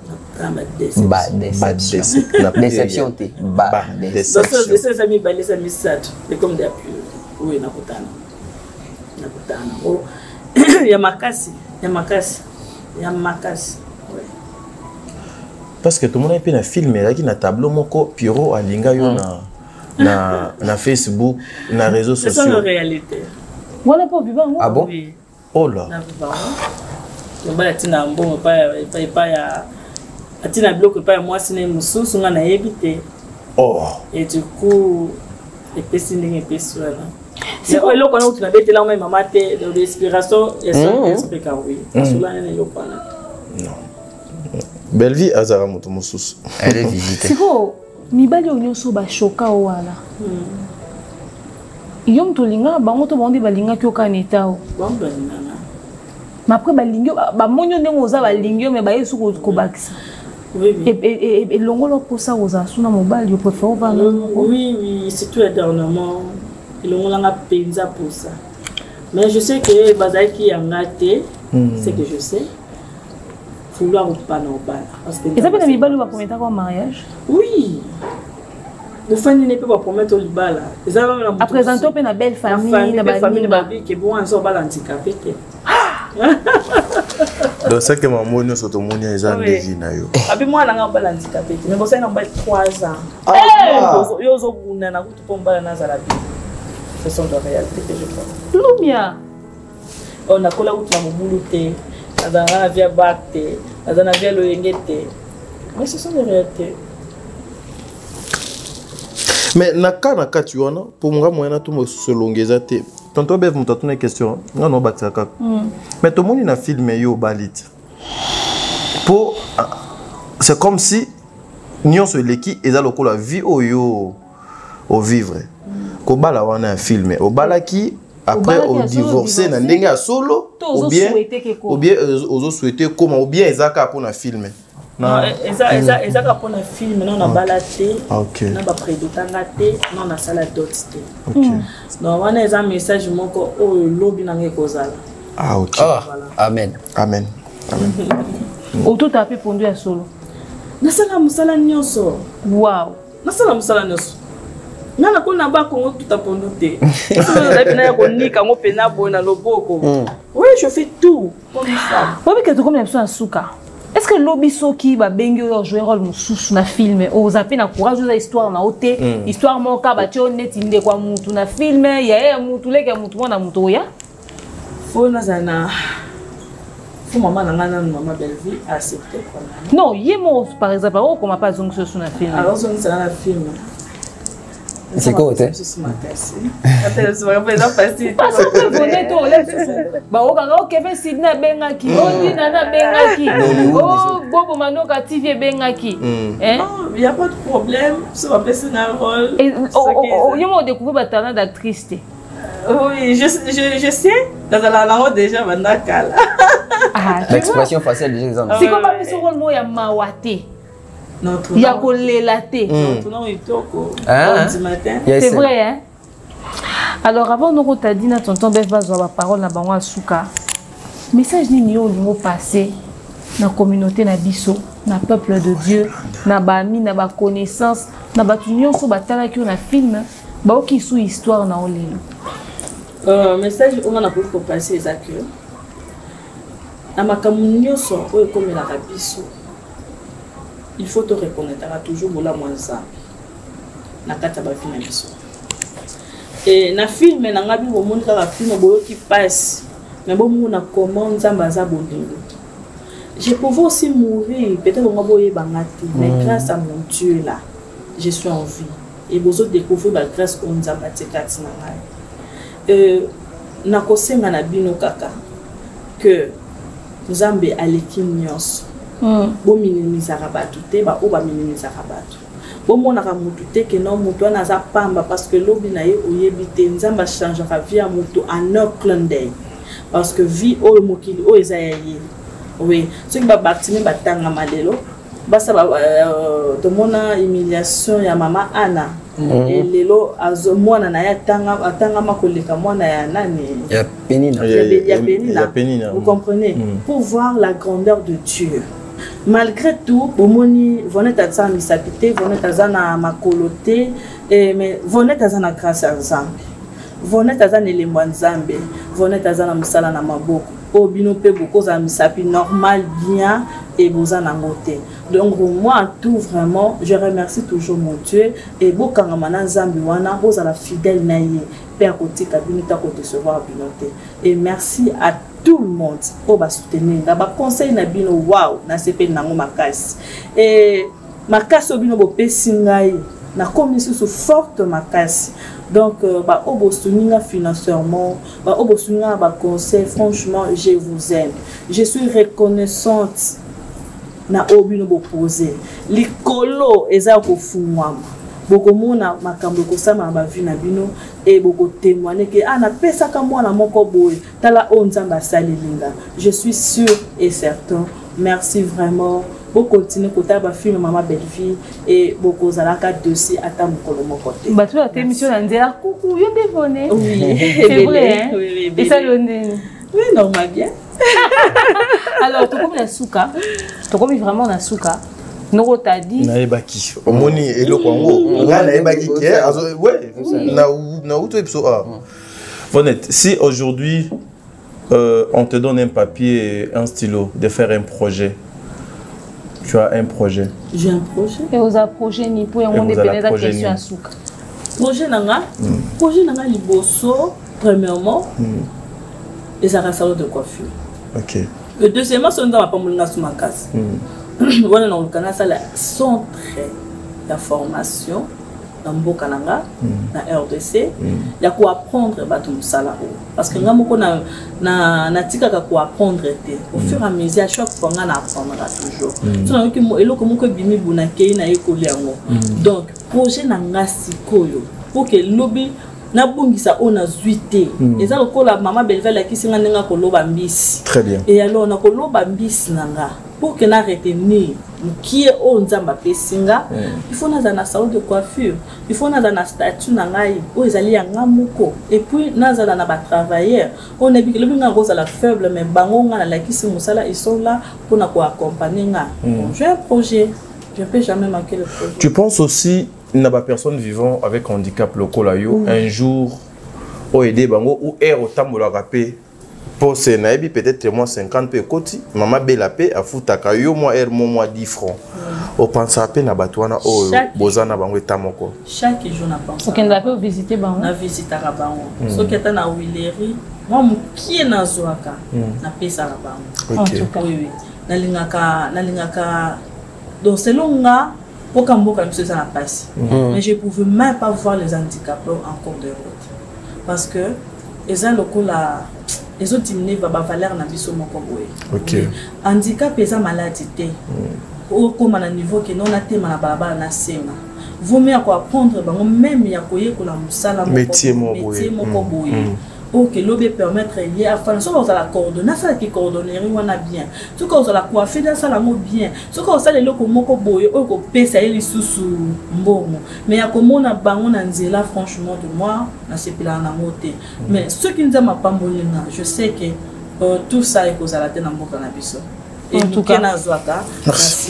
Ma déception. Ba déception. La déception t'es ba déception. Donc ça amis balé ça misat. C'est comme des appuis. Oui, nakutana. Nakutana. Oh, ya makasi, ya makasi. Ya makasi. Ouais. Parce que tout le monde a pu filmer là qui na tableau moko Piro alinga yo na Facebook, na réseaux sociaux. C'est ça la réalité. Voilà pour vivre. Ah bon? Oui. Oh là. Je vais tina mbongo pa ya atina bloc pa moi sine mususu nga na ebité. Oh. Et du coup epesi ndenge epesi wana. C'est quoi eloko na utina bete la maman te de respiration et ça esprit ka oui. Asulana na yoko na. Non. Belle vie azara moto mususu. Elle est visitée. C'est quoi? Mi balio nyonso ba choka wala. Yom tolinga bango to bandi balinga kyoka netao. Bon banana. Mais après balingo ba monyo ndengo za balingo mais ba yesu ko bakisa. Oui oui. Et longolo posa oza suna mobile yo préfère va non. Oui oui, c'est tout dernièrement. Longolo nga penza pour ça. Mais je sais que bazaki yanga te, c'est que je sais. Vouloir ou pas normal parce que et ça peut mi balio ba promettre quoi mariage? Oui. Vous faites une épée pour promettre au Libala. À présenter une belle famille, la famille qui est bon, on s'en va handicapé. Donc ça que maman nous sommes tous les gens de na yo. Abi moi na ngamba handicapé. Mais bon ça na ba 3 ans. Yo zo buna na kutu pomba na zala bi. Ce sont des réalités que je vois. Lumia. On a kola kutu na mobuluté. Adana via bakte, adana via loyengete. Mais ce sont des réalités. Mais naka tu vois non pour moi moyen tout me se longeza te. Tonton Bev me t'a une question. Non baksa kaka. Mais tout le monde na filmé yo balit. Pour c'est comme si nous se leki eza lokola vie au yo au vivre. Ko bala wana filmé. Au bala qui après au divorcer na ndenge ya solo ou bien ozo souhaiter comment ou bien ezaka pour na filmer. Non, ezaka pour na film non na balaté. OK. Na ba prédotanga te, non na sala dot te. OK. Donc wana eza message moko o lobi na ngekozala. Ah OK. Amen. Amen. Amen. O tout tapé pondu ya solo. Na sala musala nyonso. Wow. Na sala musala nyonso. Nana ko na ba Congo tout apondu te. Na bina ko nika ngo pena bona loboko. Oui, je fais tout comme ça. Obi que tu comme l'impression souka. Est-ce que l'obiso qui va bengo jouer rôle mususu na film aux appels na courage de histoire na oté histoire mon ka ba tio net inde kwa mutu na film ya mutu leke mutu mona mutu ya faut na zana faut maman na maman belle vie accepter quoi. Non, yemo par exemple on comme pas zong sur na film. Alors on ça na film. C'est quoi t'es? Attends, c'est vraiment pas facile. Ba okanga Kevin Sidney bengaki, Odi Nana bengaki. Oh Bobo Manoka TV bengaki. Non, il y a pas de problème, ça va passer dans le rôle. Et yemo découvrir ba talent d'actrice. Oui, je sais. Dans la langue déjà bandakala. L'expression faciale déjà c'est comme pas ce rôle moi ya mawate. Il y a collé la thé. C'est vrai, hein? Alors, avant de nous tonton Bev va avoir la parole à Souka. Message ni au niveau passé. na communauté na biso, na peuple de Dieu, na bami, na ba connaissance, na ba nyonso batala ki na film, ba oki sous histoire na olelo. Message on a pour passer ça que na makamu nyonso oyo comme la biso. Il faut te reconnaître toujours bola mwanza. Na kata ba film biso. Et na film na ngabi bo moni ka film boyo qui passe. Mais bon mona comment nzamba za bolingo. Je pouvais aussi mourir, peut-être on va boyer bangati, mais grâce à mon Dieu là, je suis en vie. Et vous autres découvrez la grâce on nzamba tekati na ngai. Na kosenga na bino kaka que nzambe aleki nyonso. Bo minimizaka batu te ba oba minimizaka batu. Bo monaka mutu te ke non mutu ana za pamba parce que lobi na ye oyebi te nzamba changera vie à mutu en un clin d'œil. Parce que vie o mokili o ezayaye. Oui, ce qui va bâtir batanga malelo. Basa ba tomona humiliation ya mama Anna. Et lelo azo mwana na ya tanga makoleka mwana ya nani? Ya Penina. Ya Penina. Vous comprenez? Pour voir la grandeur de Dieu. Malgré tout, bomoni vonet azana misapité, vonet azana makoloté, mais vonet azana grâce à Nzambe. Vonet azana elemwa Nzambe, vonet azana musala na maboko. Obino pe beaucoup za misapi normal bien et bozana ngote. Donc moi tout vraiment, je remercie toujours mon Dieu et bokanga mana Nzambe wana bozala fidèle na ye. Père côté kabinita côté recevoir binoté. Et merci à tout le monde pour ba soutenir. Ba conseil na bino wow, na sepe nango makasi. Et makasi obino bo pesingai na commission sous forte makasi. Donc ba obosuninga financièrement, ba obosuninga ba conseil, franchement, je vous aime. Je suis reconnaissante na obino bo poser. Likolo eza ko fumwama. Boko mona makambo ko sama ba vi na bino et boko témoigner que na pesa ka mwana moko boy tala onzamba salilinga. Je suis sûr et certain. Merci vraiment. Beaucoup continuer kota ba film Maman Belle Vie et beaucoup zalaka dossier ata mukolo moko te. Ba tu la émission na nzela coucou yo dévoné. Oui, c'est vrai hein. Oui, et ça le nez. Oui, normal bien. Alors tu comme la souka. Tu comme vraiment na souka. Noko t'a dit na ebaki omoni eloko ngo na ebaki ke ouais na uto episo a honnête si aujourd'hui on te donne un papier et un stylo de faire un projet, tu as un projet. J'ai un projet. Et vous avez projet ni pour on est pénétré la question à souka. Projet nanga liboso premièrement les salons de coiffure. OK. Le deuxièmement c'est dans ma pamoulina sous ma case. Voilà dans le canal ça centre de formation dans Mboka nanga na RDC il y a quoi apprendre bato musala parce que ngamoko na tika ka quoi apprendre te au fur et à mesure à chaque fois on apprendra toujours so na ki eloko moko bimi buna kei na ekoli yango donc projet nanga sikoyo pour que lobby na bungisa ona zuité eza lokola Maman Belle Vie la kisinga ndenga ko loba mbisi très bien et alors na ko loba mbisi nanga pour que na retenir qui est on nzamba pesinga il faut na na salon de coiffure il faut na na statut na ngai o ezali ya ngamuko et puis na za na ba travailleurs on est le binga rosa la faible mais bango nga la kisi musala ils sont là pour na ko accompagner nga j'ai un projet je peux jamais manquer le projet. Tu penses aussi na ba personne vivant avec handicap local yo un jour o aider bango ou air otambola rapé pour ce naïbi peut-être moi 50 pe koti Maman Belle Paix a futaka yo moi air moi 10 francs o pense à peine na batwana o bozana bango etamoko chaque jour na pense OK on peut visiter bango na visiter bango so keta na Willery moi mukie na zoaka na pesa la bango OK oui na lingaka donc selon nga pour Kamboka nous ça na passe mais je pouvais même pas voir les handicapés en cours de route parce que les gens locaux là les autres diminuent va valeur na biso moko boye. OK. Handicap eza maladie te. Au comme à niveau que non na tema na baba na sema. Vous mieux quoi apprendre bango même ya koye ko la musala métier moko boye. OK l'obé permettre lié à faire so la coordonner ça qui coordonner wana bien. Tout comme ça la coiffer dans ça la mo bien. Tout comme ça les loko moko boye o ko pesa eli susu mbongo. Mais ya komona bango na nzela franchement de moi na sepila na moté. Mais ce qui nous a ma pambolina, je sais que tout ça est cause à la tête na mboka na biso. et tout cas nazwaka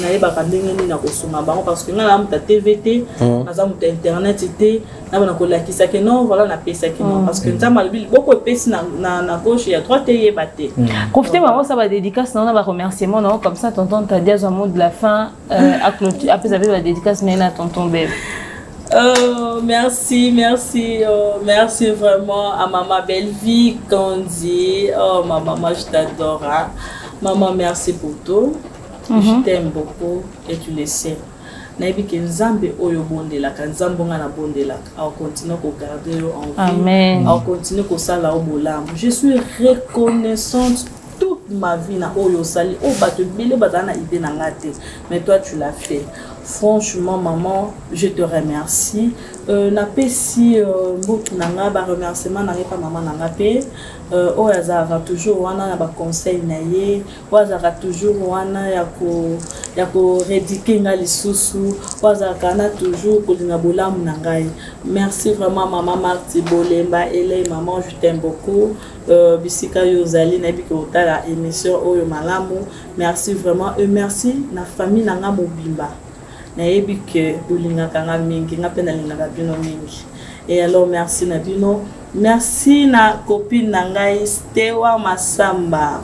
na yebaka ndenge nini na kosunga bango parce que ngala muta TVT naza muta internet te na bana kolakisa ke non voilà na pesa ke non parce que nzamba lobi beaucoup pesa na gauche ya droite yeba te profitez vraiment ça va dédicace non va remerciement non comme ça tonton t'as dit un mot de la fin à clôture après avec la dédicace mais à tonton Beb. Merci vraiment à maman Belle-Vie, Candy. Oh, ma maman, je t'adore. Hein. Maman, merci pour tout. Je t'aime beaucoup et tu le sais. Naibi ke nzambe oyo bondela ka nzambo nga na bondela a continuer ko garder en vie. Amen. A continuer ko sala o bolam. Je suis reconnaissante toute ma vie na oyo sali o bato bile bazana idée na ngate mais toi tu l'as fait. Franchement maman, je te remercie. Na pesi beaucoup nanga ba remerciement na pas maman nanga pe o azara toujours wana na ba conseil na ye, o azara toujours wana ya ko rédiquer nga lisusu, o azara kana toujours ko linga bolamu na ngai. Merci vraiment maman Marti Bolemba ele maman, je t'aime beaucoup. Bisika yozali na bi ko tala émission oyo malamu. Merci vraiment et merci na famille nanga mobimba. Nayebi ke bolinga kanga mingi ngapena linga bino mingi. Et alors merci na bino. Merci na copine na ngai Stewa Masamba.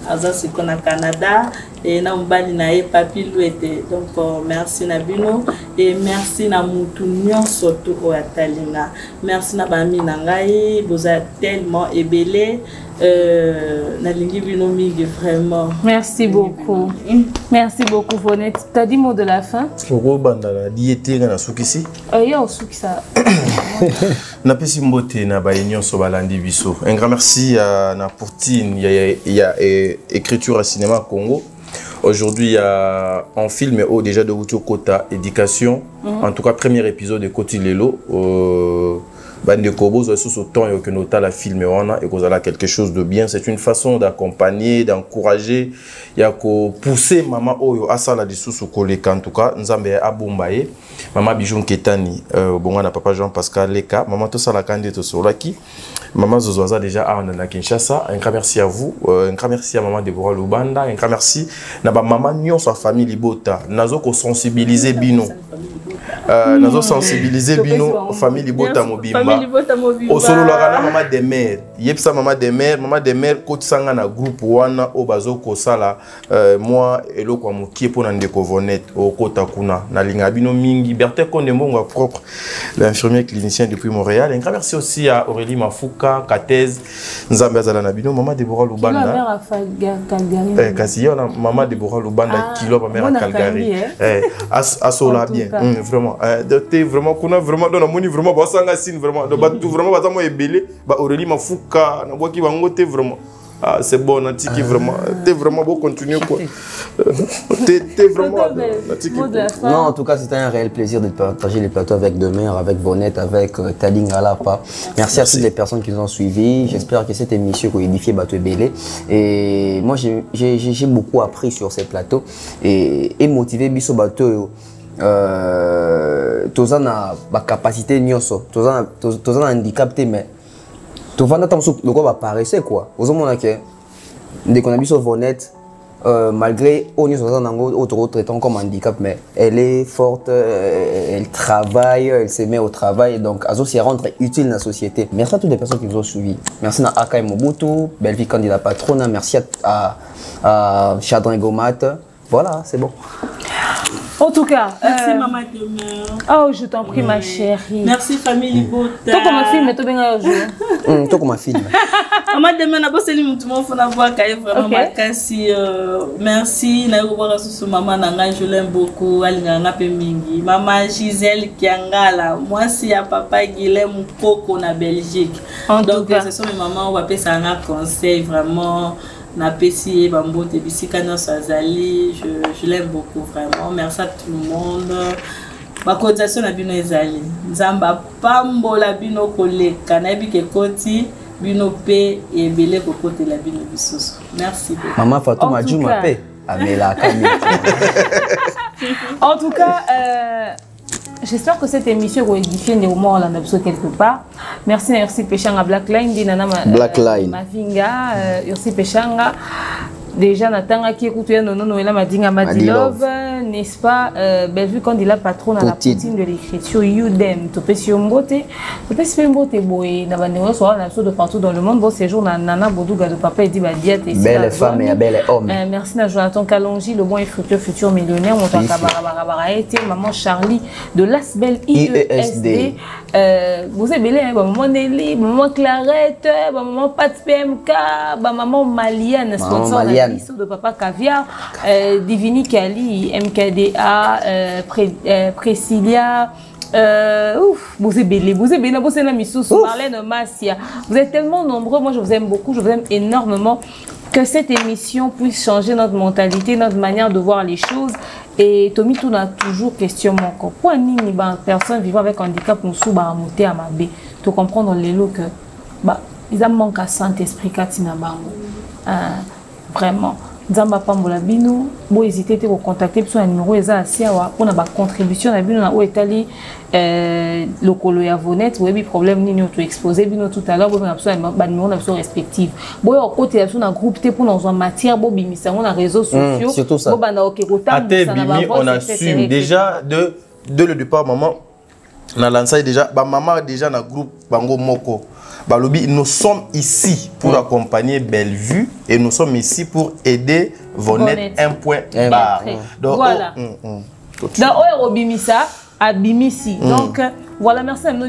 Aza siko na Canada et na mbali na ye Papi Luete. Donc merci na bino et merci na mutu nyonso to oya talinga. Merci na bami na ngai boza tellement ebele na lingi bino mingi vraiment. Merci beaucoup. Merci beaucoup Vonette. T'as dit mot de la fin? Oko bandala diété na sukisi. Yo sukisa. Na pesi mbote na ba nyonso balandi biso. Un grand merci à na Poutine, il y a écriture à cinéma Congo. Aujourd'hui, il y a un film déjà de Wucho Kota, éducation. En tout cas, premier épisode de Koti Lelo. Bande Kobo, sous temps que nous avons la film et que vous quelque chose de bien. C'est une façon d'accompagner, d'encourager. Il y a que pousser maman Oyo Asala de sous Koleka. En tout cas, nous avons Abumbaye, maman Bijoun Ketani, bon, on a papa Jean-Pascal Leka, maman Tosala Kandé Solaki, maman Zozoaza déjà à Kinshasa. Un grand merci à vous. Un grand merci à maman Deborah Lubanda. Un grand merci à maman Nyon, sa famille Libota. Nous avons sensibilisé Bino. Nous avons sensibilisé Bino, famille Libota Mobimba. Au solo la maman des mères. Yepsa maman des mères, coach sanga na groupe wana obazo kosala moi et lo kwa mukie pour ndeko Vonette au kota kuna na linga bino mingi Berthe Kondembonga propre l'infirmier clinicien depuis Montréal. Un grand merci aussi à Aurélie Mafuka, Katez, Nzambe azala na bino maman Deborah Lubanda. Kasi yo maman Deborah Lubanda kilo ba mère à Calgary. Asola bien. Vraiment t'es vraiment kuna vraiment dans la moni vraiment ba sanga sin vraiment tout vraiment ba mo ebele ba Aurélie Mafuka na boki bango te vraiment c'est bon natiki vraiment t'es vraiment beau continuer quoi t'es vraiment natiki. Non, en tout cas c'était un réel plaisir de partager les plateaux avec Demer, avec Vonette, avec Taling Alapa. Merci à toutes les personnes qui nous ont suivis. J'espère que cette émission a édifié Bateau Belé et moi j'ai beaucoup appris sur ces plateaux et motivé Biso Bateau. Tous na ba capacité nyoso, tous na handicap mais tout va dans le quoi va paraître quoi. Aux hommes que dès qu'on a vu sur Vonette, malgré on est autre traitant comme handicap mais elle est forte, elle travaille, elle se met au travail donc azo s'y rendre utile dans la société. Merci à toutes les personnes qui nous ont suivis. Merci à Akai Mobutu, Belle-Vie candidat patronne, merci à Chadrin Gomat. Voilà, c'est bon. En tout cas, merci maman Demer. Oh, je t'en prie ma chérie. Merci famille Libota. Toi comme film, toi bien aujourd'hui. Toi comme film. Maman Demer n'a pas seli mutumo faut n'avoir qu'à vraiment makasi. Merci na voir sur maman nanga je l'aime beaucoup alinganga pe mingi. Maman Gisèle Kiangala, moi c'est à papa Guilhem Koko na Belgique. Donc ce sont mes mamans on va passer un conseil vraiment. Na pesi bambote bisika na sazali je l'aime beaucoup vraiment. Merci à tout le monde. Ma cotisation na bino ezali nzamba pambola bino koleka na bike koti bino pe ebele kokote la bino bisusu. Merci beaucoup. Maman Fatouma Djouma pe amela kami. En tout cas j'espère que cette émission va édifier des moments en absolu quelque part. Merci Pechanga Blackline, Dinana Blackline. Mavinga, Ursi Pechanga. Déjà, Natanga qui écoute Noël Madinga Madilove, n'est-ce pas? Bellevue quand il a patron à la poutine de l'écriture, Udem, Topesi Mbote, Topesi Mbote Boy, Nabanero soit la de partout dans le monde. Bon séjour, Nana Bodouga de papa et dit Badiat et belle femme et belle homme. Merci à Jonathan Kalonji, le bon et fructueux futur millionnaire, mon Takabara et maman Charlie de l'Asbel IESD. Vous avez belé, maman Nelly, maman Clarette, maman Pat PMK, maman Maliane, sponsor de papa Caviar, Divini Kali, MKDA, Priscilla, vous êtes belé, vous êtes la Missous, Marlène Massia. Vous êtes tellement nombreux, moi je vous aime beaucoup, je vous aime énormément. Que cette émission puisse changer notre mentalité, notre manière de voir les choses. Et Tommy Toun a toujours questionnement. Pourquoi une personne vivant avec handicap nous sous monter à ma baie? Tu comprends dans les lots que ils ont manqué à Saint-Esprit Katina Bango. Vraiment. Zamba Pambola Bino, bon hésiter à contacter sur un numéro pour une contribution à Bino au Italie le colo ya vonet ou bien problème ni nous exposé Bino tout à l'heure bon absolument ba numéro d'absence respective bon au côté sur un groupe pour dans une matière bon bimisa on a réseaux sociaux surtout ça bon na OK on assume déjà de le départ maman na lancé déjà ba maman déjà na groupe bango moko. Balobi, nous sommes ici pour accompagner Bellevue et nous sommes ici pour aider Vonet 1.bar. Donc, voilà. Donc, Bimisa, à Bimisi. Donc, voilà, merci à nous,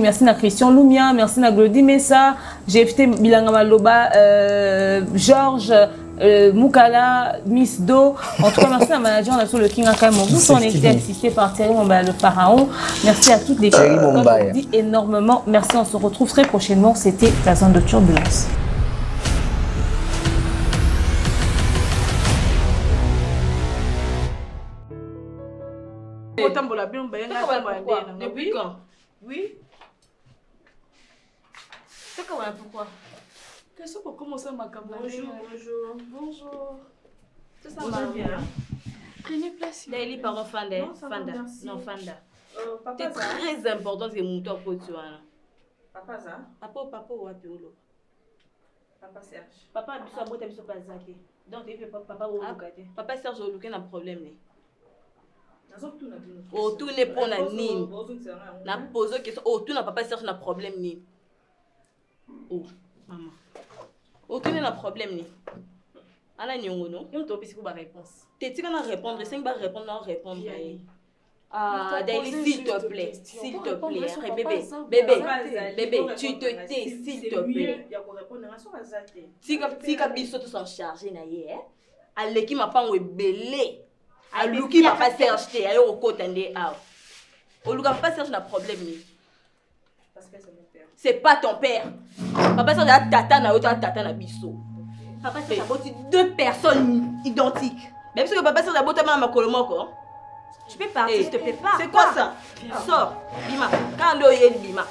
merci à Christian Lumia, merci à Glody Messa, j'ai fait Bilangama Loba, Georges. Moukala, Miss Do, en tout cas merci à manager, on a sur le King Akamo, vous on était assisté par Thierry Mombay le pharaon, merci à toutes les filles, on vous dit énormément, merci, on se retrouve très prochainement, c'était la zone de turbulence. Depuis quand? Oui. C'est comment, pourquoi? Qu'est-ce pour commencer ma campagne? Bonjour. Bonjour. Ça va bien. Prenez place. Daily par Fanda. Non, Fanda. C'est très important que mon tour pour toi. Papa ça? Papa ou Apiolo? Papa Serge. Papa a besoin de se passer. Donc il fait papa ou Lucate. Papa Serge ou Lucate n'a problème né. Oh tout n'est pas na nim. Na pose question. Oh tout n'a papa Serge n'a problème ni. Oh maman. Aucun n'a problème ni. Ala nyongo no. Il me topi pour ma réponse. T'es tu qu'on répondre, 5 va répondre non répondre. Ah, Daily s'il te plaît, bébé, tu te tais s'il te plaît. Si ka biso to s'en charger na ye, aleki ma pa belé. Aluki ma pas Serge te ayo okotande a. Oluka pas Serge na problème ni. Parce que c'est mon père. C'est pas ton père. Papa Serge a tata na autre tata na biso. Papa Serge a deux personnes identiques. Même si le papa Serge a boté ma kolomoko. Tu peux partir, s'il te plaît, pas. C'est quoi ça? Sors, Bima. Quand on est Bima.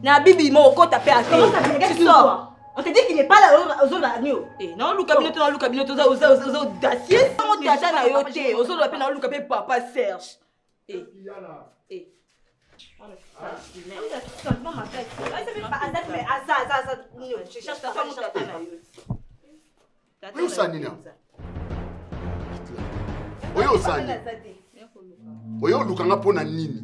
Na bibi mo ko tapé à terre. Tu sors. On te dit qu'il n'est pas là aux autres agneaux. Eh, non, le cabinet, aux audacieux. Comment tu as na yoté? Aux autres appels, le cabinet papa Serge. Eh. Je cherche ta femme, oui, ça, Nina. Oyo sani. Oyo lukanga pona nini.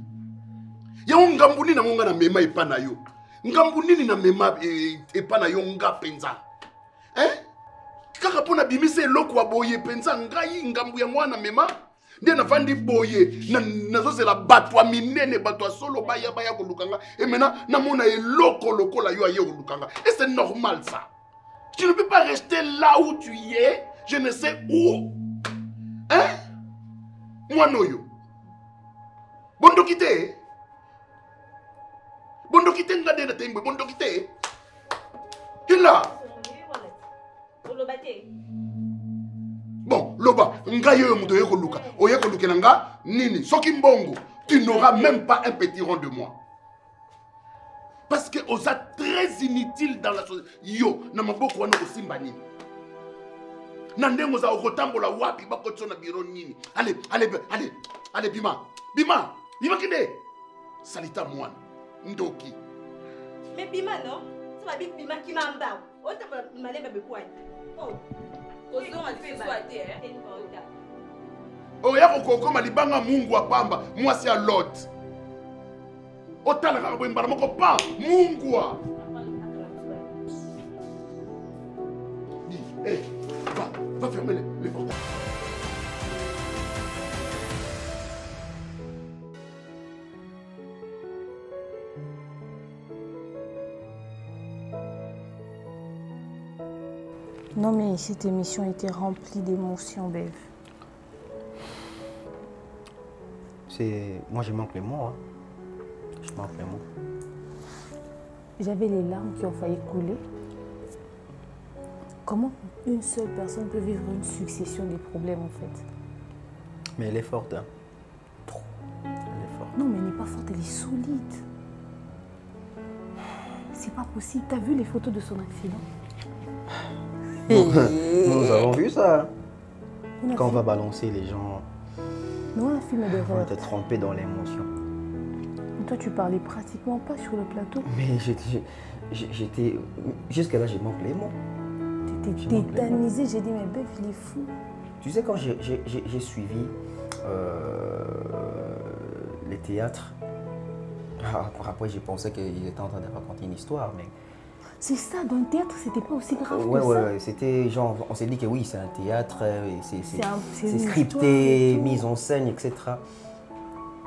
Ya ngambu nini na monga na mema epana yo. Ngambu nini na mema epana yo nga penza. Kaka pona bimise eloko wa boye penza ngai ngambu ya mwana mema. Nde na fandi boye na zozela batwa minene batwa solo baya ko lukanga. Et maintenant na mona eloko lokola yo aye ko lukanga. Et c'est normal ça. Tu ne peux pas rester là où tu es, je ne sais où. Hein? Moi noyo. Bondo kite. Bondo kite ngade na tembe bondo kite. Hila. Bon, loba, nga yo muto yeko luka. Oyeko luka nga nini? Soki mbongo, tu n'auras même pas un petit rond de moi. Parce que on est très inutile dans la société. Yo, na maboko wana ko simba nini. Na ndengo za okotambola wapi bakotso na biro nini. Allez Bima kide. Salita mwana. Ndoki. Mais Bima non, Ça va vite bima qui m'a mbao. Oh t'as pas malé bébé quoi. Oh. Kozonga liswate hein. oya kokokoma libanga mungu apamba mwasi ya lot otalaka boyembala moko pa mungwa va fermer les portails. Non mais cette émission était remplie d'émotions, Bev. Moi je manque les mots. Hein. Je manque les mots. J'avais les larmes qui ont failli couler. Comment une seule personne peut vivre une succession de problèmes en fait? Mais elle est forte. Hein. Trop. Elle est forte. Non mais elle n'est pas forte, elle est solide. C'est pas possible. T'as vu les photos de son accident? Nous avons vu ça. Quand on va balancer les gens, non, un film de on était trompés dans l'émotion. Toi, tu parlais pratiquement pas sur le plateau. Mais j'étais... Jusqu'à là, j'ai manqué les mots. T'étais tétanisé, j'ai dit, mais Bev, il est fou. Tu sais, quand j'ai suivi les théâtres, après j'ai pensé qu'ils étaient en train de raconter une histoire, mais... C'est ça, dans le théâtre, c'était pas aussi grave que ça. Ouais, c'était genre, on s'est dit que oui, c'est un théâtre, c'est histoire scripté, et tout. mise en scène, etc.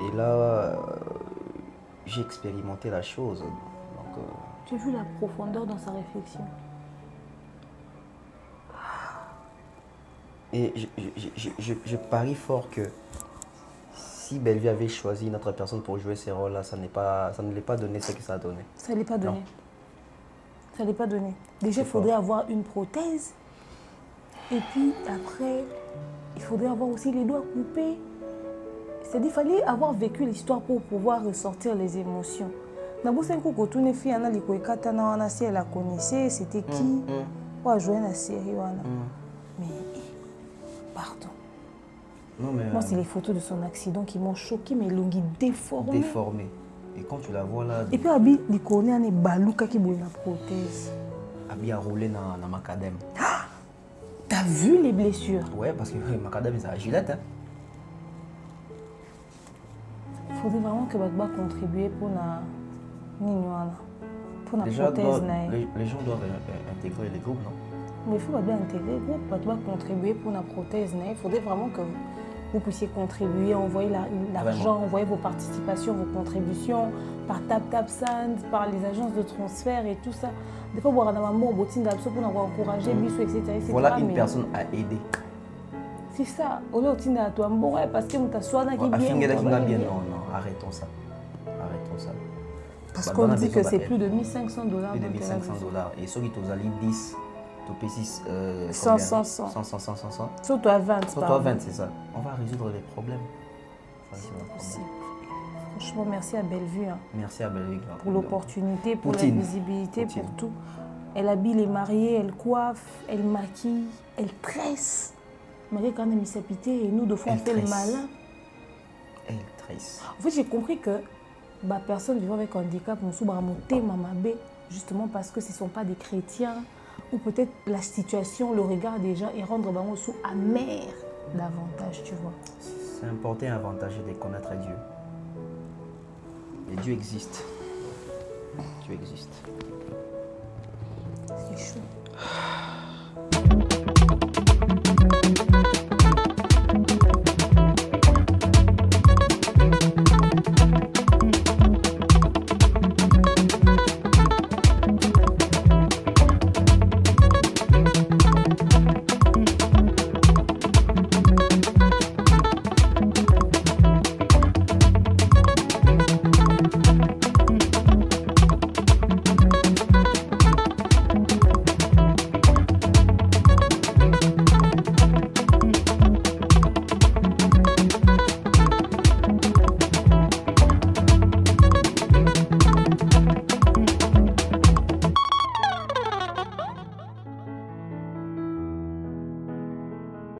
Et là, j'ai expérimenté la chose. Donc, tu as vu la profondeur dans sa réflexion. Et je parie fort que si Bellevue avait choisi une autre personne pour jouer ces rôles-là, ça ne l'est pas donné ce que ça a donné. Ça ne l'est pas donné. Non. Ça ne l'est pas donné. Déjà, il faudrait avoir une prothèse. Et puis après, il faudrait avoir aussi les doigts coupés. C'est-à-dire qu'il fallait avoir vécu l'histoire pour pouvoir ressortir les émotions. Nabusenko Kotune fi ana likoekata na wana si elle la connaissait, c'était qui? Ou jouer la série wana. Mais pardon. Non, mais moi, c'est les photos de son accident qui m'ont choqué, mais l'ongi déformé. Déformé. Et quand tu la vois là... Et puis, Abi, il connaît un balouka qui boit la prothèse. Abi a roulé dans Macadam. T'as vu les blessures? Ouais, parce que Macadam, c'est la gilette. Hein. Il faudrait vraiment que Bagba contribue pour la Déjà, prothèse. Les gens doivent intégrer les groupes, non? Mais il faut bien intégrer le groupe, Bagba contribuer pour la prothèse. Il faudrait vraiment que vous puissiez contribuer, envoyer l'argent, envoyer vos participations, vos contributions par TapTapSend, par les agences de transfert et tout ça. Des fois, on a un mot pour encourager, etc. Voilà une personne à aider. C'est ça. Au lieu de toi, parce que tu as soin qui bien. Non, arrêtons ça. Arrêtons ça. Parce qu'on dit que c'est plus de $1 500. Plus de $1 500. Et ceux qui t'ont allé 10, tu payes 100. Surtout à 20. Surtout à 20, c'est ça. On va résoudre les problèmes. C'est possible. Franchement, merci à Bellevue. Hein. Merci à Bellevue. Pour l'opportunité, pour la visibilité, pour tout. Elle habille les mariés, elle coiffe, elle maquille, elle tresse. Malgré quand même s'apité et nous, de fois, on fait le malin. Elle tresse. En fait, j'ai compris que personne vivant avec handicap, justement parce que ce ne sont pas des chrétiens, ou peut-être la situation, le regard des gens et rendre sous amer davantage, tu vois. C'est important et avantageux de connaître Dieu. Et Dieu existe. Dieu existe. C'est chaud.